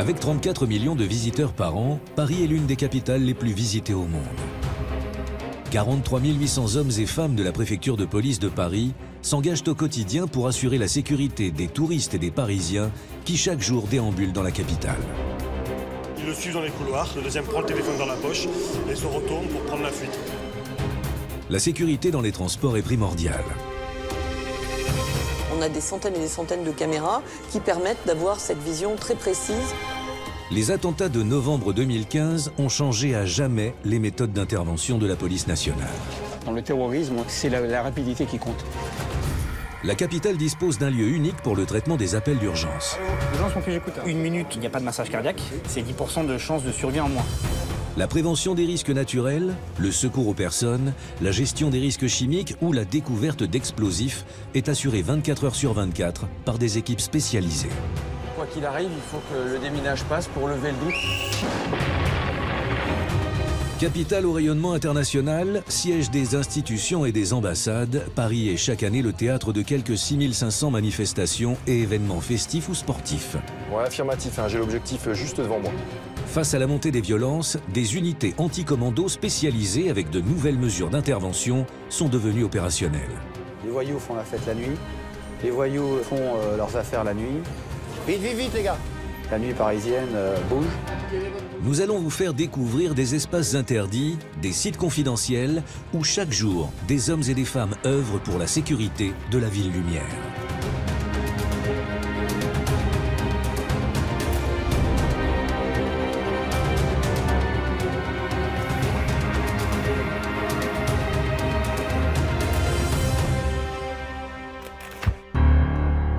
Avec 34 millions de visiteurs par an, Paris est l'une des capitales les plus visitées au monde. 43 800 hommes et femmes de la préfecture de police de Paris s'engagent au quotidien pour assurer la sécurité des touristes et des Parisiens qui chaque jour déambulent dans la capitale. Ils le suivent dans les couloirs, le deuxième prend le téléphone dans la poche et se retourne pour prendre la fuite. La sécurité dans les transports est primordiale. On a des centaines et des centaines de caméras qui permettent d'avoir cette vision très précise. Les attentats de novembre 2015 ont changé à jamais les méthodes d'intervention de la police nationale. Dans le terrorisme, c'est la rapidité qui compte. La capitale dispose d'un lieu unique pour le traitement des appels d'urgence. Urgence, pompier, j'écoute. Une minute, il n'y a pas de massage cardiaque, c'est 10% de chance de survie en moins. La prévention des risques naturels, le secours aux personnes, la gestion des risques chimiques ou la découverte d'explosifs est assurée 24 heures sur 24 par des équipes spécialisées. Quoi qu'il arrive, il faut que le déminage passe pour lever le doute. Capitale au rayonnement international, siège des institutions et des ambassades, Paris est chaque année le théâtre de quelques 6500 manifestations et événements festifs ou sportifs. Ouais, affirmatif, hein, j'ai l'objectif juste devant moi. Face à la montée des violences, des unités anti-commando spécialisées avec de nouvelles mesures d'intervention sont devenues opérationnelles. Les voyous font la fête la nuit, les voyous font leurs affaires la nuit. Vite, vite, vite les gars! La nuit parisienne bouge. Nous allons vous faire découvrir des espaces interdits, des sites confidentiels, où chaque jour, des hommes et des femmes œuvrent pour la sécurité de la ville lumière.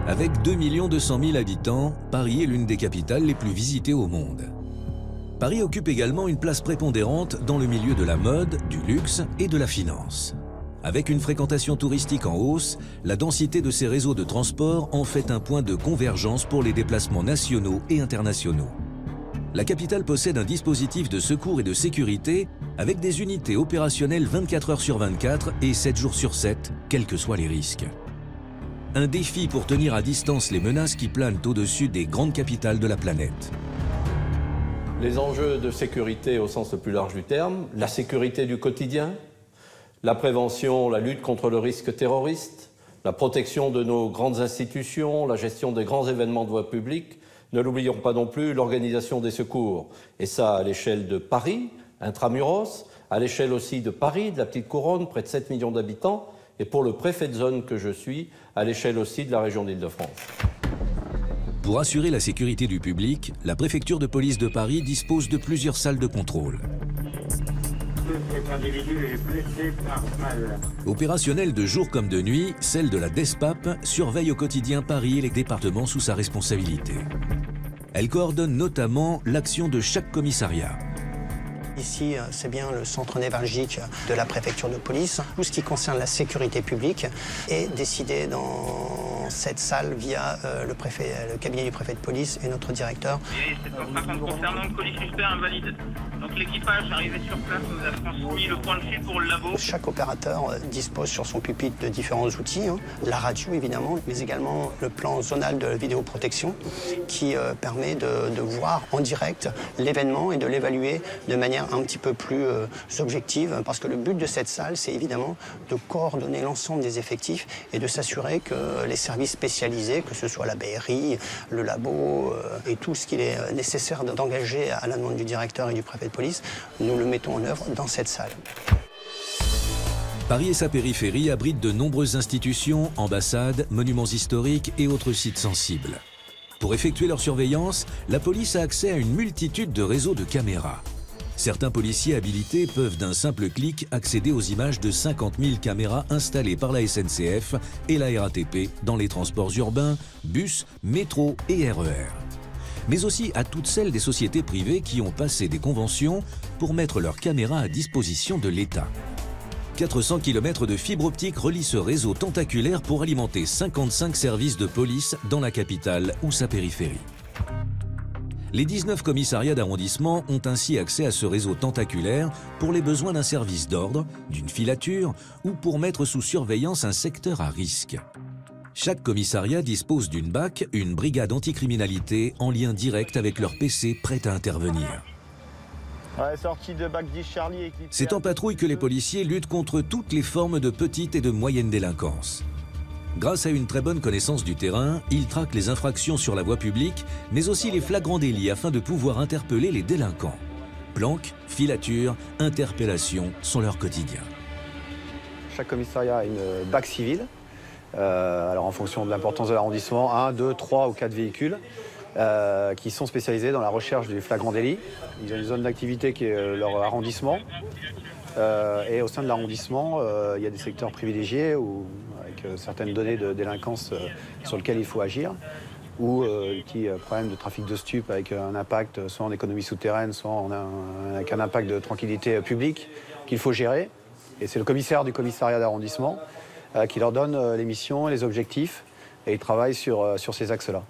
Avec 2 200 000 habitants, Paris est l'une des capitales les plus visitées au monde. Paris occupe également une place prépondérante dans le milieu de la mode, du luxe et de la finance. Avec une fréquentation touristique en hausse, la densité de ces réseaux de transport en fait un point de convergence pour les déplacements nationaux et internationaux. La capitale possède un dispositif de secours et de sécurité avec des unités opérationnelles 24 heures sur 24 et 7 jours sur 7, quels que soient les risques. Un défi pour tenir à distance les menaces qui planent au-dessus des grandes capitales de la planète. Les enjeux de sécurité au sens le plus large du terme, la sécurité du quotidien, la prévention, la lutte contre le risque terroriste, la protection de nos grandes institutions, la gestion des grands événements de voie publique, ne l'oublions pas non plus, l'organisation des secours. Et ça à l'échelle de Paris, intramuros, à l'échelle aussi de Paris, de la petite couronne, près de 7 millions d'habitants, et pour le préfet de zone que je suis, à l'échelle aussi de la région d'Île-de-France. Pour assurer la sécurité du public, la préfecture de police de Paris dispose de plusieurs salles de contrôle. Opérationnelle de jour comme de nuit, celle de la DESPAP surveille au quotidien Paris et les départements sous sa responsabilité. Elle coordonne notamment l'action de chaque commissariat. Ici, c'est bien le centre névralgique de la préfecture de police. Tout ce qui concerne la sécurité publique est décidé dans cette salle via le cabinet du préfet de police et notre directeur. Et cette information concernant le colis suspect invalide. Donc l'équipage arrivé sur place nous a transmis le point de fuite pour le labo. Chaque opérateur dispose sur son pupitre de différents outils, hein. La radio évidemment, mais également le plan zonal de vidéoprotection qui permet de voir en direct l'événement et de l'évaluer de manière un petit peu plus objective, parce que le but de cette salle, c'est évidemment de coordonner l'ensemble des effectifs et de s'assurer que les services spécialisés, que ce soit la BRI, le labo et tout ce qu'il est nécessaire d'engager à la demande du directeur et du préfet de police, nous le mettons en œuvre dans cette salle. Paris et sa périphérie abritent de nombreuses institutions, ambassades, monuments historiques et autres sites sensibles. Pour effectuer leur surveillance, la police a accès à une multitude de réseaux de caméras. Certains policiers habilités peuvent d'un simple clic accéder aux images de 50 000 caméras installées par la SNCF et la RATP dans les transports urbains, bus, métro et RER. Mais aussi à toutes celles des sociétés privées qui ont passé des conventions pour mettre leurs caméras à disposition de l'État. 400 km de fibre optique relient ce réseau tentaculaire pour alimenter 55 services de police dans la capitale ou sa périphérie. Les 19 commissariats d'arrondissement ont ainsi accès à ce réseau tentaculaire pour les besoins d'un service d'ordre, d'une filature ou pour mettre sous surveillance un secteur à risque. Chaque commissariat dispose d'une BAC, une brigade anticriminalité, en lien direct avec leur PC prêt à intervenir. Ouais, sortie de BAC 10 Charlie. C'est en patrouille que les policiers luttent contre toutes les formes de petite et de moyenne délinquance. Grâce à une très bonne connaissance du terrain, ils traquent les infractions sur la voie publique, mais aussi les flagrants délits afin de pouvoir interpeller les délinquants. Planques, filatures, interpellations sont leur quotidien. Chaque commissariat a une BAC civile. Alors en fonction de l'importance de l'arrondissement, 1, 2, 3 ou 4 véhicules qui sont spécialisés dans la recherche du flagrant délit. Ils ont une zone d'activité qui est leur arrondissement. Et au sein de l'arrondissement, il y a des secteurs privilégiés avec certaines données de délinquance sur lesquelles il faut agir, ou qui problèmes de trafic de stupes avec un impact soit en économie souterraine, soit avec un impact de tranquillité publique qu'il faut gérer. Et c'est le commissaire du commissariat d'arrondissement qui leur donne les missions, les objectifs, et ils travaillent sur ces axes-là.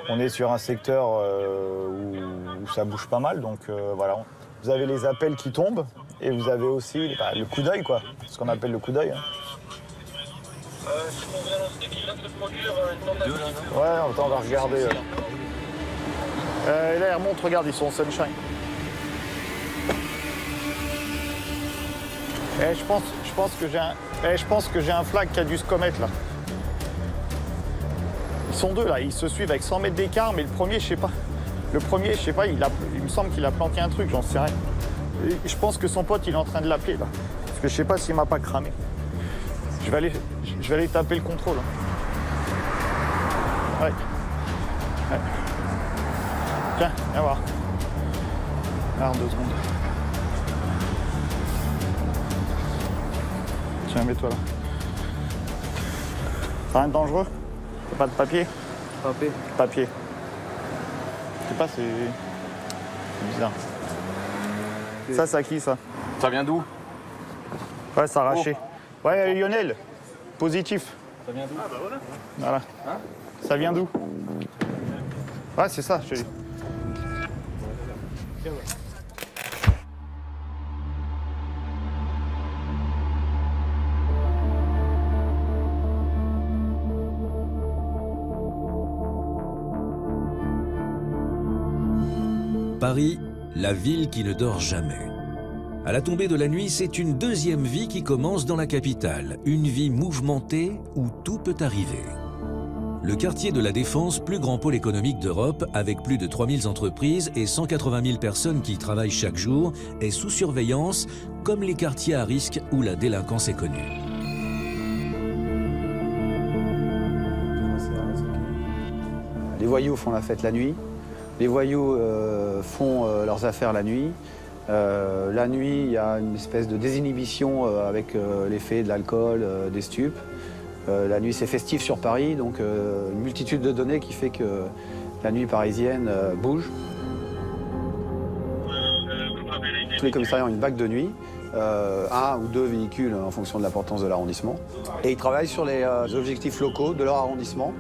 On est sur un secteur où ça bouge pas mal, donc voilà. Vous avez les appels qui tombent, et vous avez aussi le coup d'œil, quoi. Ce qu'on appelle le coup d'œil. Hein. Ouais, on va regarder. Là, ils remontent, regarde, ils sont en sunshine. Je pense que j'ai un flag qui a dû se commettre là. Ils sont deux là, ils se suivent avec 100 mètres d'écart, mais le premier, je sais pas. Il me semble qu'il a planté un truc, j'en sais rien. Et je pense que son pote, il est en train de l'appeler là. Parce que je sais pas s'il m'a pas cramé. Je vais aller taper le contrôle. Hein. Ouais. Tiens, viens voir. Alors, 2 secondes. Tiens, mets-toi là. T'as rien de dangereux? T'as pas de papier? Papier. Je sais pas, c'est bizarre. Ça, c'est à qui, ça? Ça vient d'où? Ouais, c'est arraché. Oh. Ouais, Lionel, positif. Ça vient d'où? Ah, bah voilà. Voilà. Hein? Ça vient d'où? Ouais, c'est ça, je te dis. Paris, la ville qui ne dort jamais. À la tombée de la nuit, c'est une deuxième vie qui commence dans la capitale, une vie mouvementée où tout peut arriver. Le quartier de la Défense, plus grand pôle économique d'Europe, avec plus de 3000 entreprises et 180 000 personnes qui y travaillent chaque jour, est sous surveillance, comme les quartiers à risque où la délinquance est connue. Les voyous font la fête la nuit. Les voyous font leurs affaires la nuit. La nuit, il y a une espèce de désinhibition avec l'effet de l'alcool, des stupes. La nuit, c'est festif sur Paris, donc une multitude de données qui fait que la nuit parisienne bouge. Tous les commissariats ont une BAC de nuit, 1 ou 2 véhicules en fonction de l'importance de l'arrondissement. Et ils travaillent sur les objectifs locaux de leur arrondissement.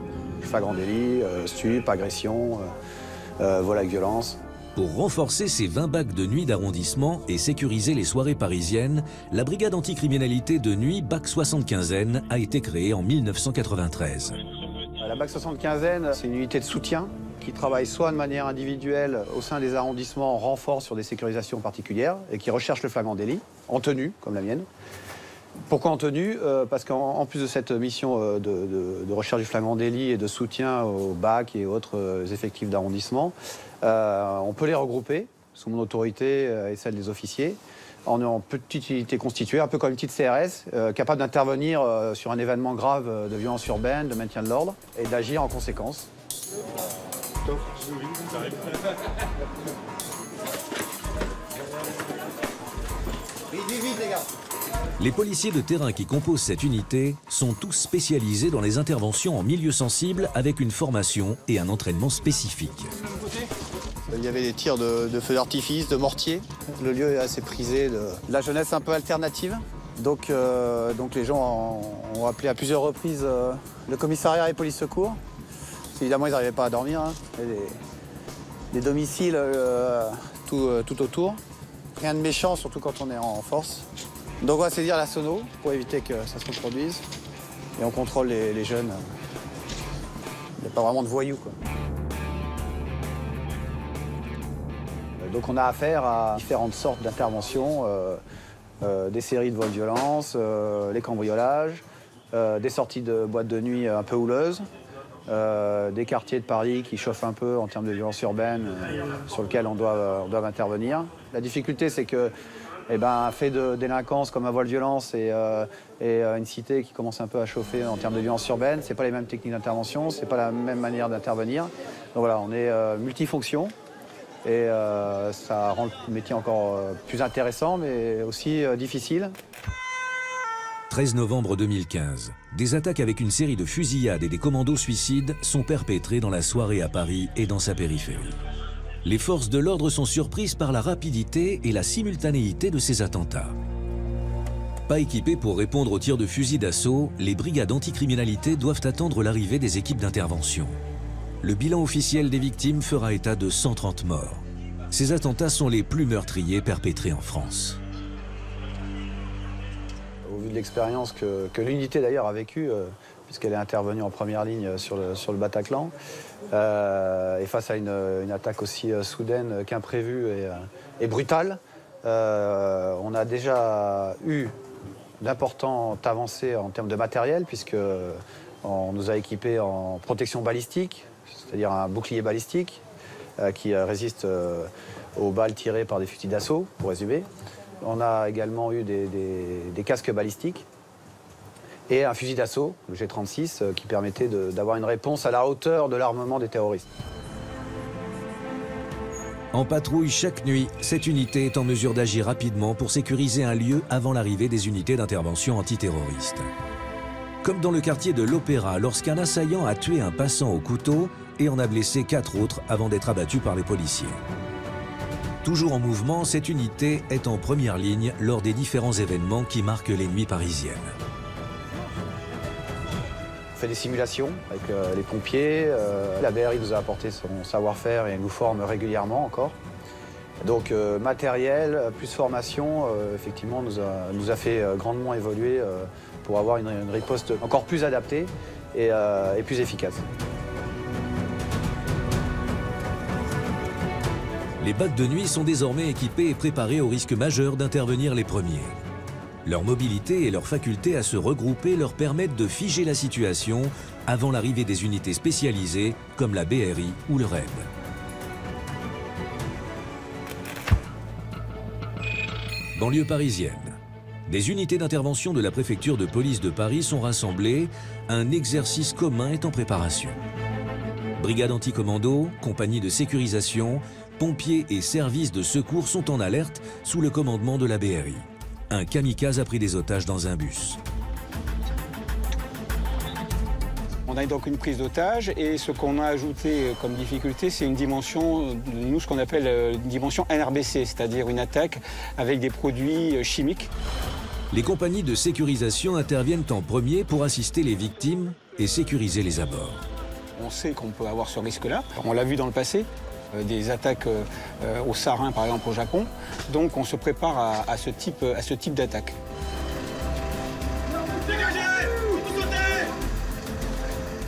Flagrant délit, stupes, agression. Vol avec violence. Pour renforcer ces 20 BAC de nuit d'arrondissement et sécuriser les soirées parisiennes, la brigade anticriminalité de nuit BAC 75N a été créée en 1993. La BAC 75N, c'est une unité de soutien qui travaille soit de manière individuelle au sein des arrondissements en renfort sur des sécurisations particulières et qui recherche le flagrant délit, en tenue, comme la mienne. Pourquoi en tenue? Parce qu'en plus de cette mission de recherche du flagrant délit et de soutien aux BAC et autres effectifs d'arrondissement, on peut les regrouper sous mon autorité et celle des officiers en petite unité constituée, un peu comme une petite CRS, capable d'intervenir sur un événement grave de violence urbaine, de maintien de l'ordre et d'agir en conséquence. Vite, les gars. Les policiers de terrain qui composent cette unité sont tous spécialisés dans les interventions en milieu sensible avec une formation et un entraînement spécifique. Il y avait des tirs de feux d'artifice, de mortier. Le lieu est assez prisé de la jeunesse un peu alternative. Donc les gens ont appelé à plusieurs reprises le commissariat et police secours. Évidemment, ils n'arrivaient pas à dormir. Hein. Des domiciles tout autour. Rien de méchant, surtout quand on est en force. Donc on va saisir la sono pour éviter que ça se reproduise. Et on contrôle les jeunes. Il n'y a pas vraiment de voyous, quoi. Donc on a affaire à différentes sortes d'interventions, des séries de vols-violences, les cambriolages, des sorties de boîtes de nuit un peu houleuses, des quartiers de Paris qui chauffent un peu en termes de violence urbaine sur lesquels on doit intervenir. La difficulté, c'est que un fait de délinquance comme un vol-violence et une cité qui commence un peu à chauffer en termes de violence urbaine, c'est pas les mêmes techniques d'intervention, c'est pas la même manière d'intervenir. Donc voilà, on est multifonction et ça rend le métier encore plus intéressant mais aussi difficile. 13 novembre 2015, des attaques avec une série de fusillades et des commandos suicides sont perpétrées dans la soirée à Paris et dans sa périphérie. Les forces de l'ordre sont surprises par la rapidité et la simultanéité de ces attentats. Pas équipées pour répondre aux tirs de fusil d'assaut, les brigades anticriminalité doivent attendre l'arrivée des équipes d'intervention. Le bilan officiel des victimes fera état de 130 morts. Ces attentats sont les plus meurtriers perpétrés en France. Au vu de l'expérience que l'unité d'ailleurs a vécue, puisqu'elle est intervenue en première ligne sur le Bataclan, et face à une attaque aussi soudaine qu'imprévue et brutale, on a déjà eu d'importantes avancées en termes de matériel, puisqu'on nous a équipés en protection balistique, c'est-à-dire un bouclier balistique qui résiste aux balles tirées par des fusils d'assaut, pour résumer. On a également eu des casques balistiques et un fusil d'assaut, le G36, qui permettait d'avoir une réponse à la hauteur de l'armement des terroristes. En patrouille chaque nuit, cette unité est en mesure d'agir rapidement pour sécuriser un lieu avant l'arrivée des unités d'intervention antiterroriste. Comme dans le quartier de l'Opéra, lorsqu'un assaillant a tué un passant au couteau et en a blessé 4 autres avant d'être abattu par les policiers. Toujours en mouvement, cette unité est en première ligne lors des différents événements qui marquent les nuits parisiennes. On fait des simulations avec les pompiers. La BRI nous a apporté son savoir-faire et nous forme régulièrement encore. Donc matériel plus formation, effectivement, nous a fait grandement évoluer pour avoir une riposte encore plus adaptée et plus efficace. Les BAT de nuit sont désormais équipés et préparés au risque majeur d'intervenir les premiers. Leur mobilité et leur faculté à se regrouper leur permettent de figer la situation avant l'arrivée des unités spécialisées comme la BRI ou le RAID. Banlieue parisienne. Des unités d'intervention de la préfecture de police de Paris sont rassemblées. Un exercice commun est en préparation. Brigade anticommando, compagnie de sécurisation, pompiers et services de secours sont en alerte sous le commandement de la BRI. Un kamikaze a pris des otages dans un bus. On a donc une prise d'otage et ce qu'on a ajouté comme difficulté, c'est une dimension, nous ce qu'on appelle une dimension NRBC, c'est-à-dire une attaque avec des produits chimiques. Les compagnies de sécurisation interviennent en premier pour assister les victimes et sécuriser les abords. On sait qu'on peut avoir ce risque-là, on l'a vu dans le passé. Des attaques au sarin, par exemple, au Japon. Donc on se prépare à ce type d'attaque.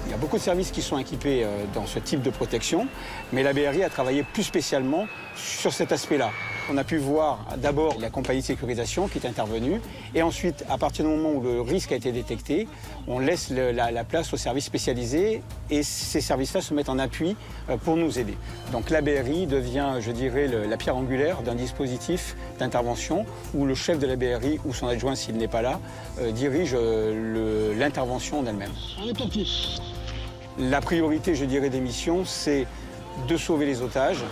Il y a beaucoup de services qui sont équipés dans ce type de protection, mais la BRI a travaillé plus spécialement sur cet aspect-là. On a pu voir d'abord la compagnie de sécurisation qui est intervenue, et ensuite, à partir du moment où le risque a été détecté, on laisse la place aux services spécialisés, et ces services-là se mettent en appui pour nous aider. Donc la BRI devient, je dirais, la pierre angulaire d'un dispositif d'intervention où le chef de la BRI ou son adjoint, s'il n'est pas là, dirige l'intervention en elle-même. La priorité, je dirais, des missions, c'est de sauver les otages,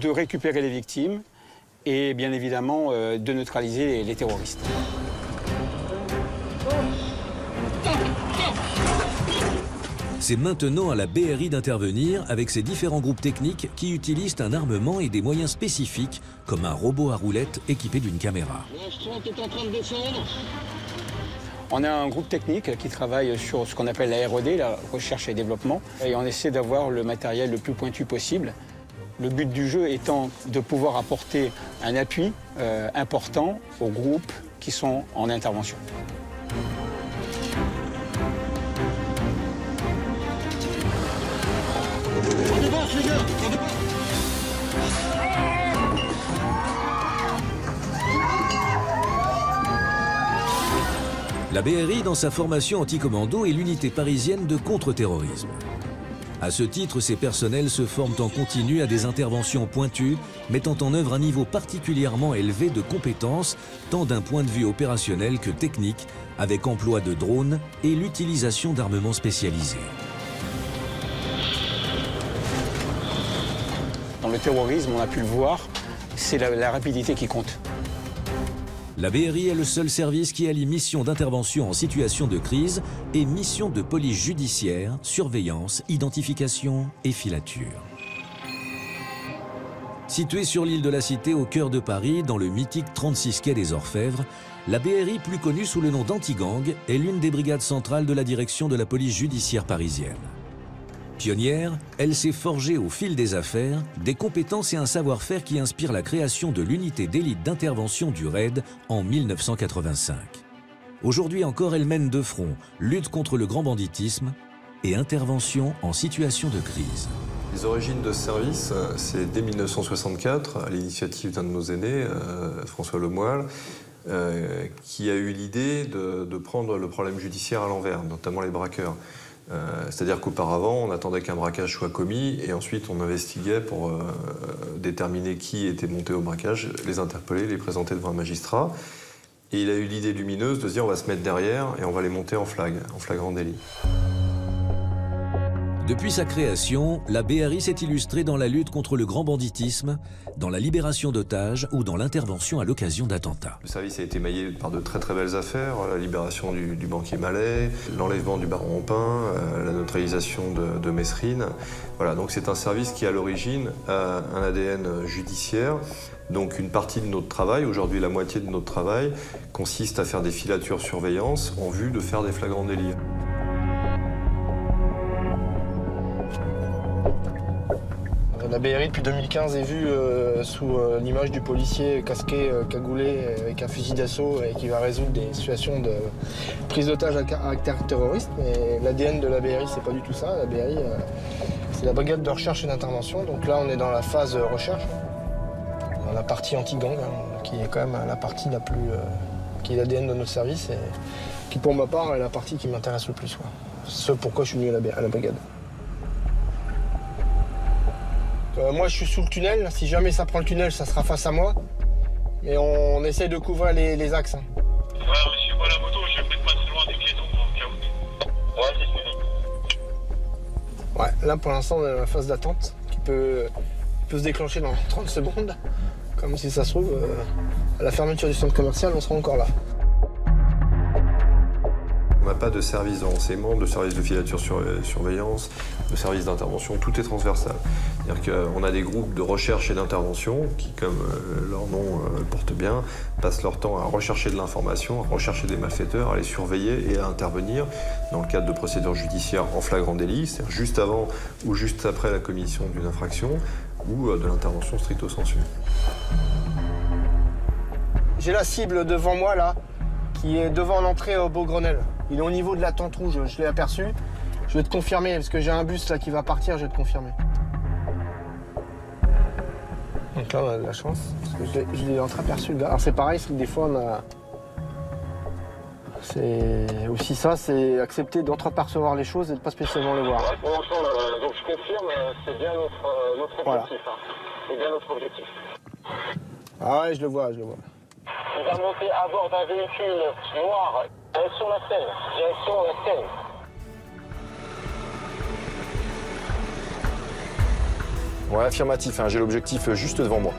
de récupérer les victimes, et bien évidemment de neutraliser les terroristes. C'est maintenant à la BRI d'intervenir avec ses différents groupes techniques qui utilisent un armement et des moyens spécifiques comme un robot à roulettes équipé d'une caméra. On a un groupe technique qui travaille sur ce qu'on appelle la R&D, la recherche et développement, et on essaie d'avoir le matériel le plus pointu possible. Le but du jeu étant de pouvoir apporter un appui important aux groupes qui sont en intervention. La BRI, dans sa formation anti-commando, est l'unité parisienne de contre-terrorisme. À ce titre, ses personnels se forment en continu à des interventions pointues, mettant en œuvre un niveau particulièrement élevé de compétences, tant d'un point de vue opérationnel que technique, avec emploi de drones et l'utilisation d'armements spécialisés. Dans le terrorisme, on a pu le voir, c'est la rapidité qui compte. La BRI est le seul service qui allie mission d'intervention en situation de crise et mission de police judiciaire, surveillance, identification et filature. Située sur l'île de la Cité au cœur de Paris, dans le mythique 36 quai des Orfèvres, la BRI, plus connue sous le nom d'Antigang, est l'une des brigades centrales de la direction de la police judiciaire parisienne. Pionnière, elle s'est forgée au fil des affaires des compétences et un savoir-faire qui inspirent la création de l'unité d'élite d'intervention du RAID en 1985. Aujourd'hui encore, elle mène de front lutte contre le grand banditisme et intervention en situation de crise. Les origines de ce service, c'est dès 1964, à l'initiative d'un de nos aînés, François Lemoyle, qui a eu l'idée de prendre le problème judiciaire à l'envers, notamment les braqueurs. C'est-à-dire qu'auparavant, on attendait qu'un braquage soit commis et ensuite on investiguait pour déterminer qui était monté au braquage, les interpeller, les présenter devant un magistrat. Et il a eu l'idée lumineuse de se dire on va se mettre derrière et on va les monter en flagrant délit. Depuis sa création, la BRI s'est illustrée dans la lutte contre le grand banditisme, dans la libération d'otages ou dans l'intervention à l'occasion d'attentats. Le service a été maillé par de très très belles affaires, la libération du banquier Mallet, l'enlèvement du baron Opin, la neutralisation de Messrine. Voilà, donc c'est un service qui à l'origine a un ADN judiciaire. Donc une partie de notre travail, aujourd'hui la moitié de notre travail, consiste à faire des filatures surveillance en vue de faire des flagrants délits. La BRI depuis 2015 est vue sous l'image du policier casqué, cagoulé, avec un fusil d'assaut et qui va résoudre des situations de prise d'otage à caractère terroriste. Mais l'ADN de la BRI, c'est pas du tout ça. La BRI, c'est la brigade de recherche et d'intervention. Donc là, on est dans la phase recherche, dans la partie anti-gang, qui est quand même la partie la plus, qui est l'ADN de notre service et qui, pour ma part, est la partie qui m'intéresse le plus. Ce pourquoi je suis venu à la brigade. Moi, je suis sous le tunnel. Si jamais ça prend le tunnel, ça sera face à moi. Mais on essaie de couvrir les axes. Ouais, monsieur, moi la moto, je vais mettre pas très loin des piétons pour le cas où. Ouais, c'est suivi. Ouais, là pour l'instant, on est dans la phase d'attente qui peut se déclencher dans 30 secondes. Comme si ça se trouve, à la fermeture du centre commercial, on sera encore là. On n'a pas de service de renseignement, de service de filature surveillance, de service d'intervention, tout est transversal. C'est-à-dire qu'on a des groupes de recherche et d'intervention qui, comme leur nom le porte bien, passent leur temps à rechercher de l'information, à rechercher des malfaiteurs, à les surveiller et à intervenir dans le cadre de procédures judiciaires en flagrant délit, c'est-à-dire juste avant ou juste après la commission d'une infraction ou de l'intervention stricto sensu. J'ai la cible devant moi là, qui est devant l'entrée au Beaugrenelle. Il est au niveau de la tente rouge, je l'ai aperçu. Je vais te confirmer, parce que j'ai un bus là qui va partir, je vais te confirmer. Donc là, on a de la chance, parce que je l'ai entreaperçu le gars. Alors c'est pareil, c'est que des fois, on a... C'est aussi ça, c'est accepter d'entreapercevoir les choses et de pas spécialement les voir. Ouais, pour l'instant, donc je confirme, c'est bien notre objectif. Voilà. C'est bien notre objectif. Ah ouais, je le vois, je le vois. Il va monter à bord d'un véhicule noir, direction la Seine, direction la Seine. Ouais, affirmatif, j'ai l'objectif juste devant moi.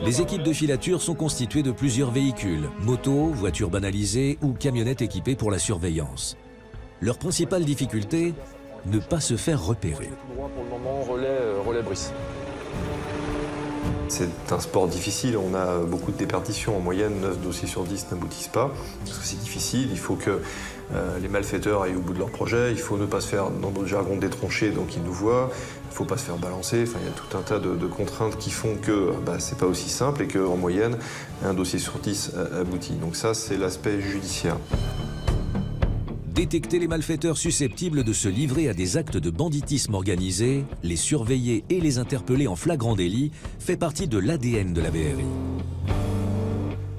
Les équipes de filature sont constituées de plusieurs véhicules, motos, voitures banalisées ou camionnettes équipées pour la surveillance. Leur principale difficulté, ne pas se faire repérer. Pour le moment, relais Brice. C'est un sport difficile, on a beaucoup de déperditions. En moyenne, 9 dossiers sur 10 n'aboutissent pas, parce que c'est difficile. Il faut que les malfaiteurs aillent au bout de leur projet. Il faut ne pas se faire, dans notre jargon, détroncher, donc ils nous voient. Il ne faut pas se faire balancer. Enfin, il y a tout un tas de contraintes qui font que c'est pas aussi simple et qu'en moyenne, un dossier sur 10 aboutit. Donc ça, c'est l'aspect judiciaire. Détecter les malfaiteurs susceptibles de se livrer à des actes de banditisme organisé, les surveiller et les interpeller en flagrant délit fait partie de l'ADN de la BRI.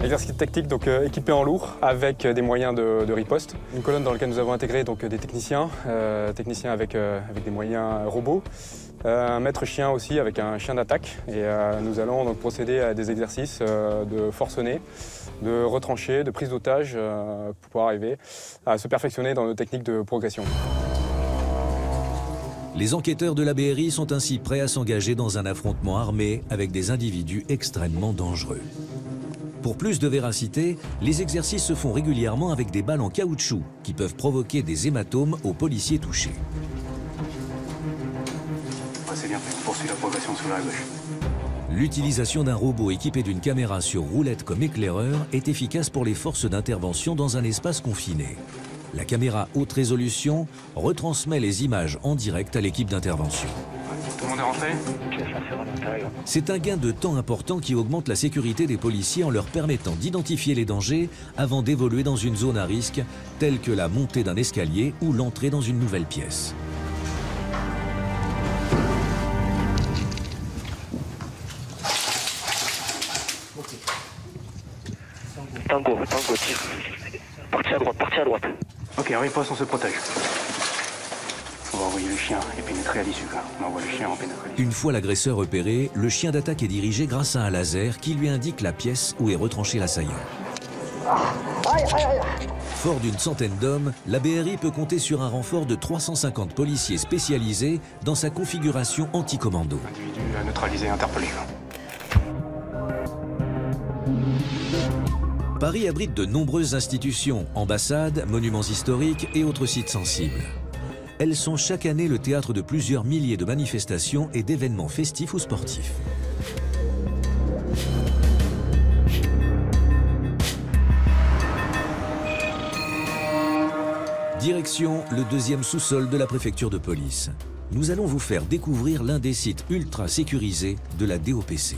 Exercice tactique donc équipé en lourd avec des moyens de riposte. Une colonne dans laquelle nous avons intégré donc des techniciens avec des moyens robots. Un maître chien aussi avec un chien d'attaque. Et nous allons donc procéder à des exercices de forcené, de retranché, de prise d'otage pour pouvoir arriver à se perfectionner dans nos techniques de progression. Les enquêteurs de la BRI sont ainsi prêts à s'engager dans un affrontement armé avec des individus extrêmement dangereux. Pour plus de véracité, les exercices se font régulièrement avec des balles en caoutchouc qui peuvent provoquer des hématomes aux policiers touchés. C'est bien fait, on poursuit la progression sur la gauche. L'utilisation d'un robot équipé d'une caméra sur roulette comme éclaireur est efficace pour les forces d'intervention dans un espace confiné. La caméra haute résolution retransmet les images en direct à l'équipe d'intervention. Tout le monde est rentré? C'est un gain de temps important qui augmente la sécurité des policiers en leur permettant d'identifier les dangers avant d'évoluer dans une zone à risque, telle que la montée d'un escalier ou l'entrée dans une nouvelle pièce. Tango, tire. Partie à droite. Ok, en riposte, on se protège. On va envoyer le chien et pénétrer à l'issue. On envoie le chien en pénétrer. Une fois l'agresseur repéré, le chien d'attaque est dirigé grâce à un laser qui lui indique la pièce où est retranché l'assaillant. Fort d'une centaine d'hommes, la BRI peut compter sur un renfort de 350 policiers spécialisés dans sa configuration anti-commando. Individu neutralisé, interpellé. Paris abrite de nombreuses institutions, ambassades, monuments historiques et autres sites sensibles. Elles sont chaque année le théâtre de plusieurs milliers de manifestations et d'événements festifs ou sportifs. Direction le deuxième sous-sol de la préfecture de police. Nous allons vous faire découvrir l'un des sites ultra sécurisés de la DOPC.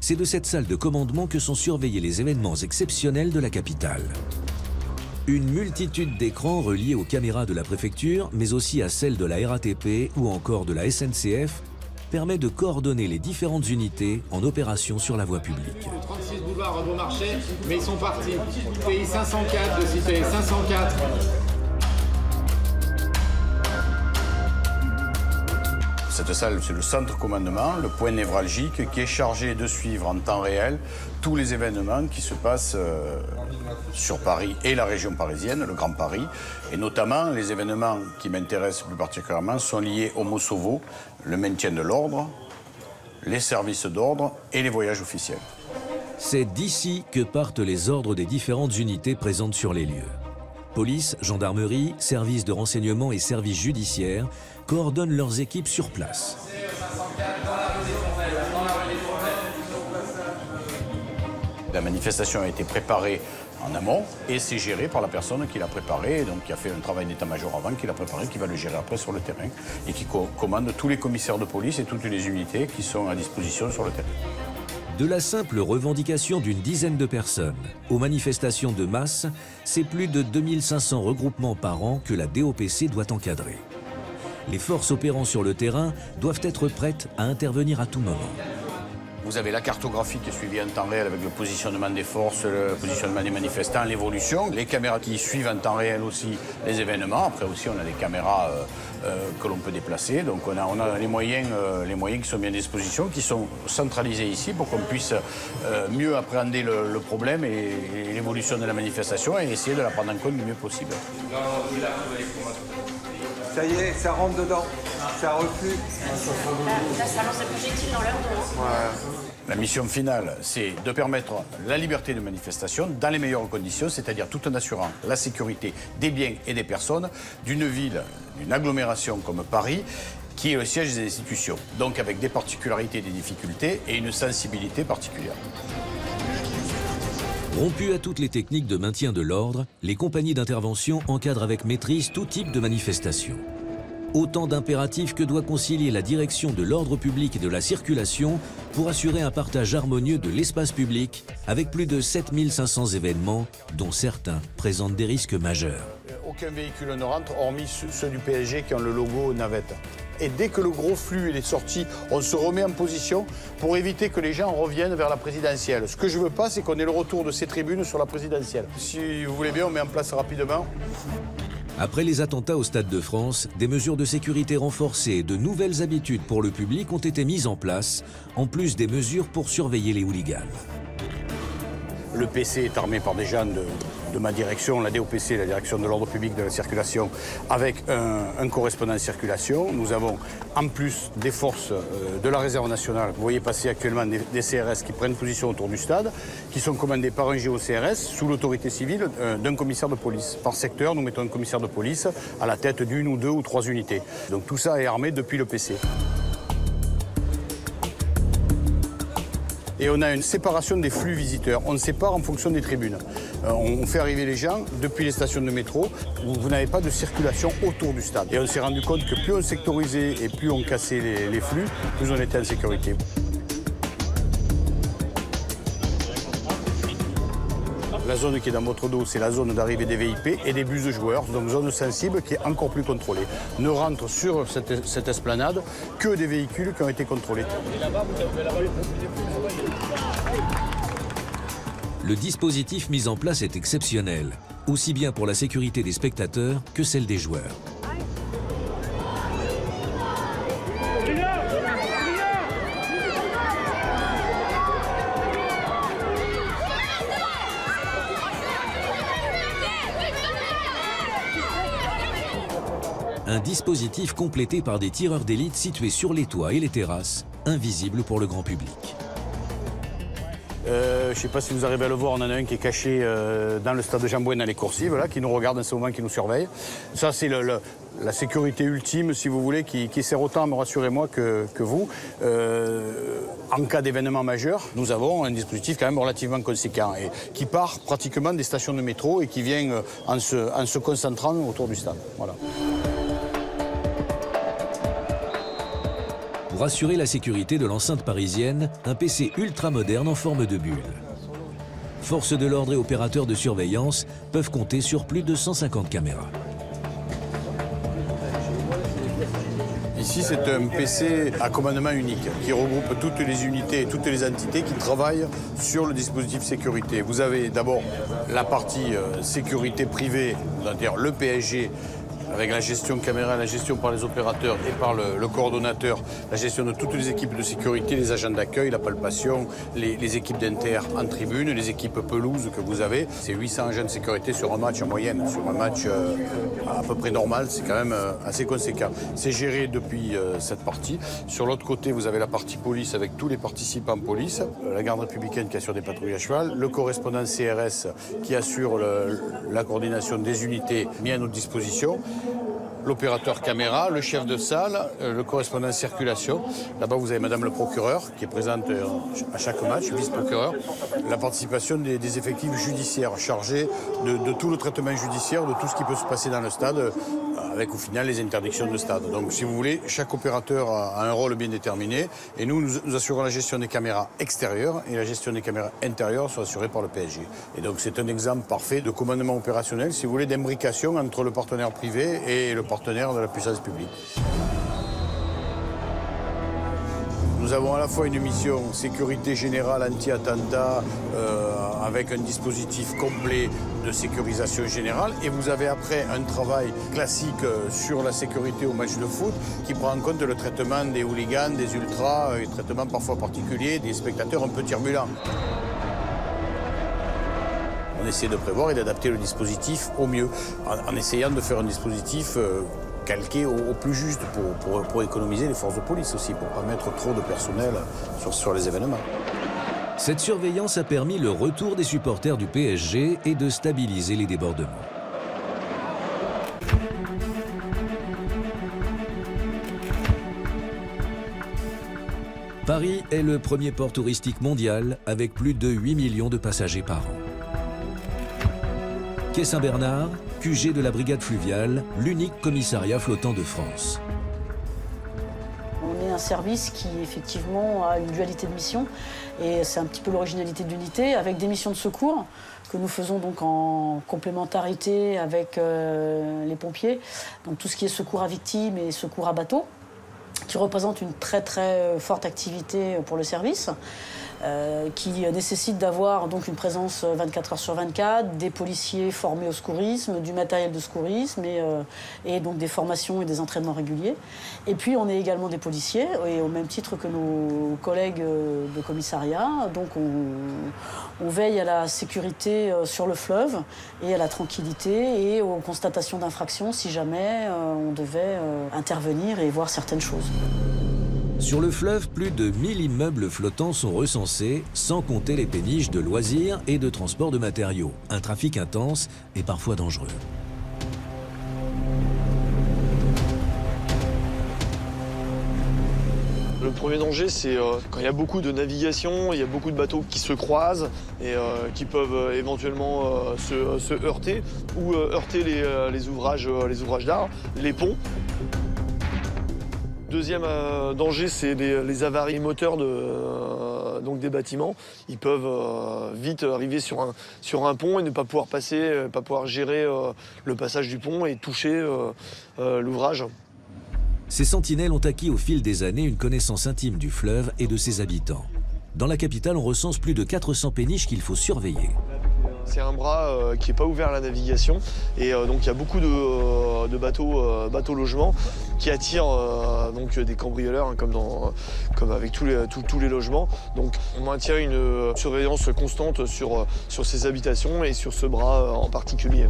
C'est de cette salle de commandement que sont surveillés les événements exceptionnels de la capitale. Une multitude d'écrans reliés aux caméras de la préfecture, mais aussi à celles de la RATP ou encore de la SNCF, permet de coordonner les différentes unités en opération sur la voie publique. 36 boulevard Beaumarchais, mais ils sont partis. TI 504 de cité 504. Cette salle, c'est le centre commandement, le point névralgique qui est chargé de suivre en temps réel tous les événements qui se passent sur Paris et la région parisienne, le Grand Paris. Et notamment, les événements qui m'intéressent plus particulièrement sont liés au Mosovo, le maintien de l'ordre, les services d'ordre et les voyages officiels. C'est d'ici que partent les ordres des différentes unités présentes sur les lieux. Police, gendarmerie, services de renseignement et services judiciaires coordonnent leurs équipes sur place. La manifestation a été préparée en amont et c'est géré par la personne qui l'a préparée, donc qui a fait un travail d'état-major avant, qui l'a préparé, qui va le gérer après sur le terrain et qui commande tous les commissaires de police et toutes les unités qui sont à disposition sur le terrain. De la simple revendication d'une dizaine de personnes aux manifestations de masse, c'est plus de 2500 regroupements par an que la DOPC doit encadrer. Les forces opérant sur le terrain doivent être prêtes à intervenir à tout moment. Vous avez la cartographie qui est suivie en temps réel avec le positionnement des forces, le positionnement des manifestants, l'évolution. Les caméras qui suivent en temps réel aussi les événements. Après aussi, on a des caméras que l'on peut déplacer. Donc on a les moyens qui sont mis à disposition, qui sont centralisés ici pour qu'on puisse mieux appréhender le problème et l'évolution de la manifestation et essayer de la prendre en compte du mieux possible. Ça y est, ça rentre dedans, ça reflue. Là, ça lance des projectiles dans leur dos. La mission finale, c'est de permettre la liberté de manifestation dans les meilleures conditions, c'est-à-dire tout en assurant la sécurité des biens et des personnes d'une ville, d'une agglomération comme Paris, qui est le siège des institutions, donc avec des particularités et des difficultés et une sensibilité particulière. Rompues à toutes les techniques de maintien de l'ordre, les compagnies d'intervention encadrent avec maîtrise tout type de manifestation. Autant d'impératifs que doit concilier la direction de l'ordre public et de la circulation pour assurer un partage harmonieux de l'espace public avec plus de 7500 événements, dont certains présentent des risques majeurs. Aucun véhicule ne rentre, hormis ceux du PSG qui ont le logo navette. Et dès que le gros flux est sorti, on se remet en position pour éviter que les gens reviennent vers la présidentielle. Ce que je ne veux pas, c'est qu'on ait le retour de ces tribunes sur la présidentielle. Si vous voulez bien, on met en place rapidement. Après les attentats au Stade de France, des mesures de sécurité renforcées et de nouvelles habitudes pour le public ont été mises en place, en plus des mesures pour surveiller les hooligans. Le PC est armé par des gens de ma direction, la DOPC, la direction de l'ordre public de la circulation, avec un correspondant circulation. Nous avons en plus des forces de la réserve nationale. Vous voyez passer actuellement des CRS qui prennent position autour du stade, qui sont commandés par un GOCRS sous l'autorité civile d'un commissaire de police. Par secteur, nous mettons un commissaire de police à la tête d'une ou deux ou trois unités. Donc tout ça est armé depuis le PC. Et on a une séparation des flux visiteurs. On sépare en fonction des tribunes. On fait arriver les gens depuis les stations de métro où vous n'avez pas de circulation autour du stade. Et on s'est rendu compte que plus on sectorisait et plus on cassait les flux, plus on était en sécurité. La zone qui est dans votre dos, c'est la zone d'arrivée des VIP et des bus de joueurs, donc zone sensible qui est encore plus contrôlée. Ne rentrent sur cette esplanade que des véhicules qui ont été contrôlés. Le dispositif mis en place est exceptionnel, aussi bien pour la sécurité des spectateurs que celle des joueurs. Un dispositif complété par des tireurs d'élite situés sur les toits et les terrasses, invisibles pour le grand public. Je ne sais pas si vous arrivez à le voir, on en a un qui est caché dans le stade de Jean-Bouin à les Coursives, là, qui nous regarde en ce moment, qui nous surveille. Ça, c'est la sécurité ultime, si vous voulez, qui sert autant à me rassurer moi que vous. En cas d'événement majeur, nous avons un dispositif quand même relativement conséquent et qui part pratiquement des stations de métro et qui vient en se concentrant autour du stade. Voilà. Pour assurer la sécurité de l'enceinte parisienne, un PC ultra moderne en forme de bulle. Forces de l'ordre et opérateurs de surveillance peuvent compter sur plus de 150 caméras. Ici, c'est un PC à commandement unique qui regroupe toutes les unités et toutes les entités qui travaillent sur le dispositif sécurité. Vous avez d'abord la partie sécurité privée, c'est-à-dire le PSG, avec la gestion caméra, la gestion par les opérateurs et par le coordonnateur, la gestion de toutes les équipes de sécurité, les agents d'accueil, la palpation, les équipes d'inter en tribune, les équipes pelouse que vous avez. C'est 800 agents de sécurité sur un match en moyenne. Sur un match à peu près normal, c'est quand même assez conséquent. C'est géré depuis cette partie. Sur l'autre côté, vous avez la partie police avec tous les participants police, la garde républicaine qui assure des patrouilles à cheval, le correspondant CRS qui assure la coordination des unités mises à notre disposition, l'opérateur caméra, le chef de salle, le correspondant circulation. Là-bas, vous avez madame le procureur qui est présente à chaque match, vice-procureur. La participation des effectifs judiciaires chargés de tout le traitement judiciaire, de tout ce qui peut se passer dans le stade, avec au final les interdictions de stade. Donc si vous voulez, chaque opérateur a un rôle bien déterminé et nous assurons la gestion des caméras extérieures et la gestion des caméras intérieures sont assurées par le PSG. Et donc c'est un exemple parfait de commandement opérationnel, si vous voulez, d'imbrication entre le partenaire privé et le partenaire de la puissance publique. Nous avons à la fois une mission sécurité générale anti-attentat avec un dispositif complet de sécurisation générale et vous avez après un travail classique sur la sécurité au match de foot qui prend en compte le traitement des hooligans, des ultras, et traitement parfois particulier des spectateurs un peu turbulents. On essaie de prévoir et d'adapter le dispositif au mieux en essayant de faire un dispositif calqué au plus juste pour économiser les forces de police aussi, pour ne pas mettre trop de personnel sur les événements. Cette surveillance a permis le retour des supporters du PSG et de stabiliser les débordements. Paris est le premier port touristique mondial avec plus de 8 millions de passagers par an. Quai Saint-Bernard, QG de la brigade fluviale, l'unique commissariat flottant de France. On est un service qui effectivement a une dualité de mission et c'est un petit peu l'originalité de l'unité avec des missions de secours que nous faisons donc en complémentarité avec les pompiers. Donc tout ce qui est secours à victimes et secours à bateau, qui représente une très forte activité pour le service, qui nécessite d'avoir donc une présence 24 heures sur 24, des policiers formés au secourisme, du matériel de secourisme et donc des formations et des entraînements réguliers. Et puis on est également des policiers, et au même titre que nos collègues de commissariat, donc on veille à la sécurité sur le fleuve et à la tranquillité et aux constatations d'infractions si jamais on devait intervenir et voir certaines choses. Sur le fleuve, plus de 1000 immeubles flottants sont recensés, sans compter les péniches de loisirs et de transport de matériaux. Un trafic intense et parfois dangereux. Le premier danger, c'est quand il y a beaucoup de navigation, il y a beaucoup de bateaux qui se croisent et qui peuvent éventuellement se heurter ou heurter les ouvrages d'art, les ponts. Deuxième danger, c'est les avaries moteurs donc des bâtiments. Ils peuvent vite arriver sur un pont et ne pas pouvoir passer, pas pouvoir gérer le passage du pont et toucher l'ouvrage. Ces sentinelles ont acquis au fil des années une connaissance intime du fleuve et de ses habitants. Dans la capitale, on recense plus de 400 péniches qu'il faut surveiller. C'est un bras qui n'est pas ouvert à la navigation et donc il y a beaucoup de bateaux logements qui attirent donc des cambrioleurs hein, comme avec tous les logements. Donc on maintient une surveillance constante sur ces habitations et sur ce bras en particulier.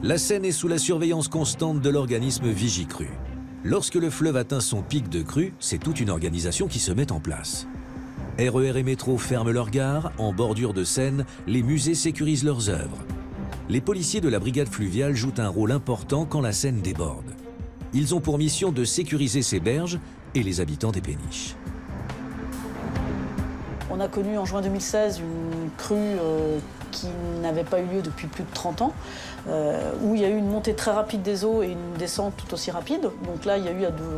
La Seine est sous la surveillance constante de l'organisme Vigicru. Lorsque le fleuve atteint son pic de crue, c'est toute une organisation qui se met en place. RER et métro ferment leurs gares, en bordure de Seine, les musées sécurisent leurs œuvres. Les policiers de la brigade fluviale jouent un rôle important quand la Seine déborde. Ils ont pour mission de sécuriser ces berges et les habitants des péniches. On a connu en juin 2016 une crue qui n'avait pas eu lieu depuis plus de 30 ans, où il y a eu une montée très rapide des eaux et une descente tout aussi rapide. Donc là,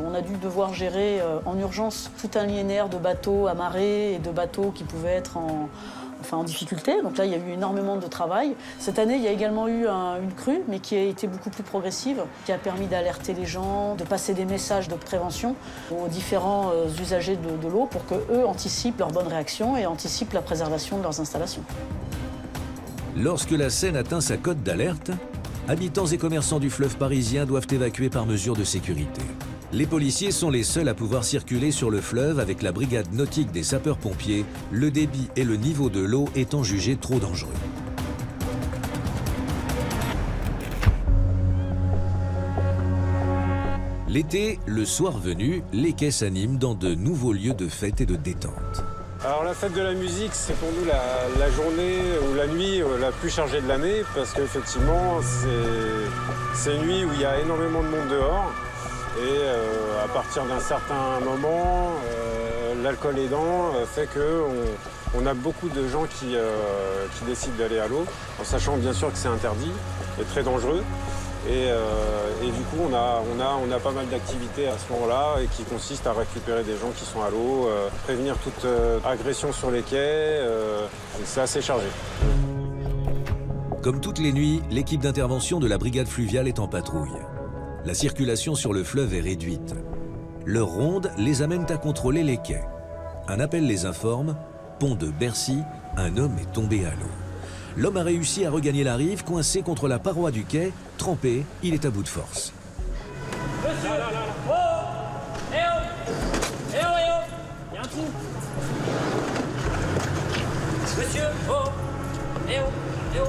on a dû devoir gérer en urgence tout un linéaire de bateaux amarrés et de bateaux qui pouvaient être en difficulté. Donc là, il y a eu énormément de travail. Cette année, il y a également eu une crue, mais qui a été beaucoup plus progressive, qui a permis d'alerter les gens, de passer des messages de prévention aux différents usagers de l'eau pour qu'eux anticipent leurs bonnes réactions et anticipent la préservation de leurs installations. Lorsque la Seine atteint sa cote d'alerte, habitants et commerçants du fleuve parisien doivent évacuer par mesure de sécurité. Les policiers sont les seuls à pouvoir circuler sur le fleuve avec la brigade nautique des sapeurs-pompiers, le débit et le niveau de l'eau étant jugés trop dangereux. L'été, le soir venu, les quais s'animent dans de nouveaux lieux de fête et de détente. Alors la fête de la musique, c'est pour nous la journée ou la nuit la plus chargée de l'année parce qu'effectivement, c'est une nuit où il y a énormément de monde dehors et à partir d'un certain moment, l'alcool aidant fait qu'on a beaucoup de gens qui décident d'aller à l'eau, en sachant bien sûr que c'est interdit et très dangereux. Et du coup, on a pas mal d'activités à ce moment-là et qui consistent à récupérer des gens qui sont à l'eau, prévenir toute agression sur les quais. C'est assez chargé. Comme toutes les nuits, l'équipe d'intervention de la brigade fluviale est en patrouille. La circulation sur le fleuve est réduite. Leurs rondes les amènent à contrôler les quais. Un appel les informe, pont de Bercy, un homme est tombé à l'eau. L'homme a réussi à regagner la rive, coincé contre la paroi du quai. Trempé, il est à bout de force. Monsieur, là. Oh, eh oh, il y a un trou. Monsieur, oh, eh oh,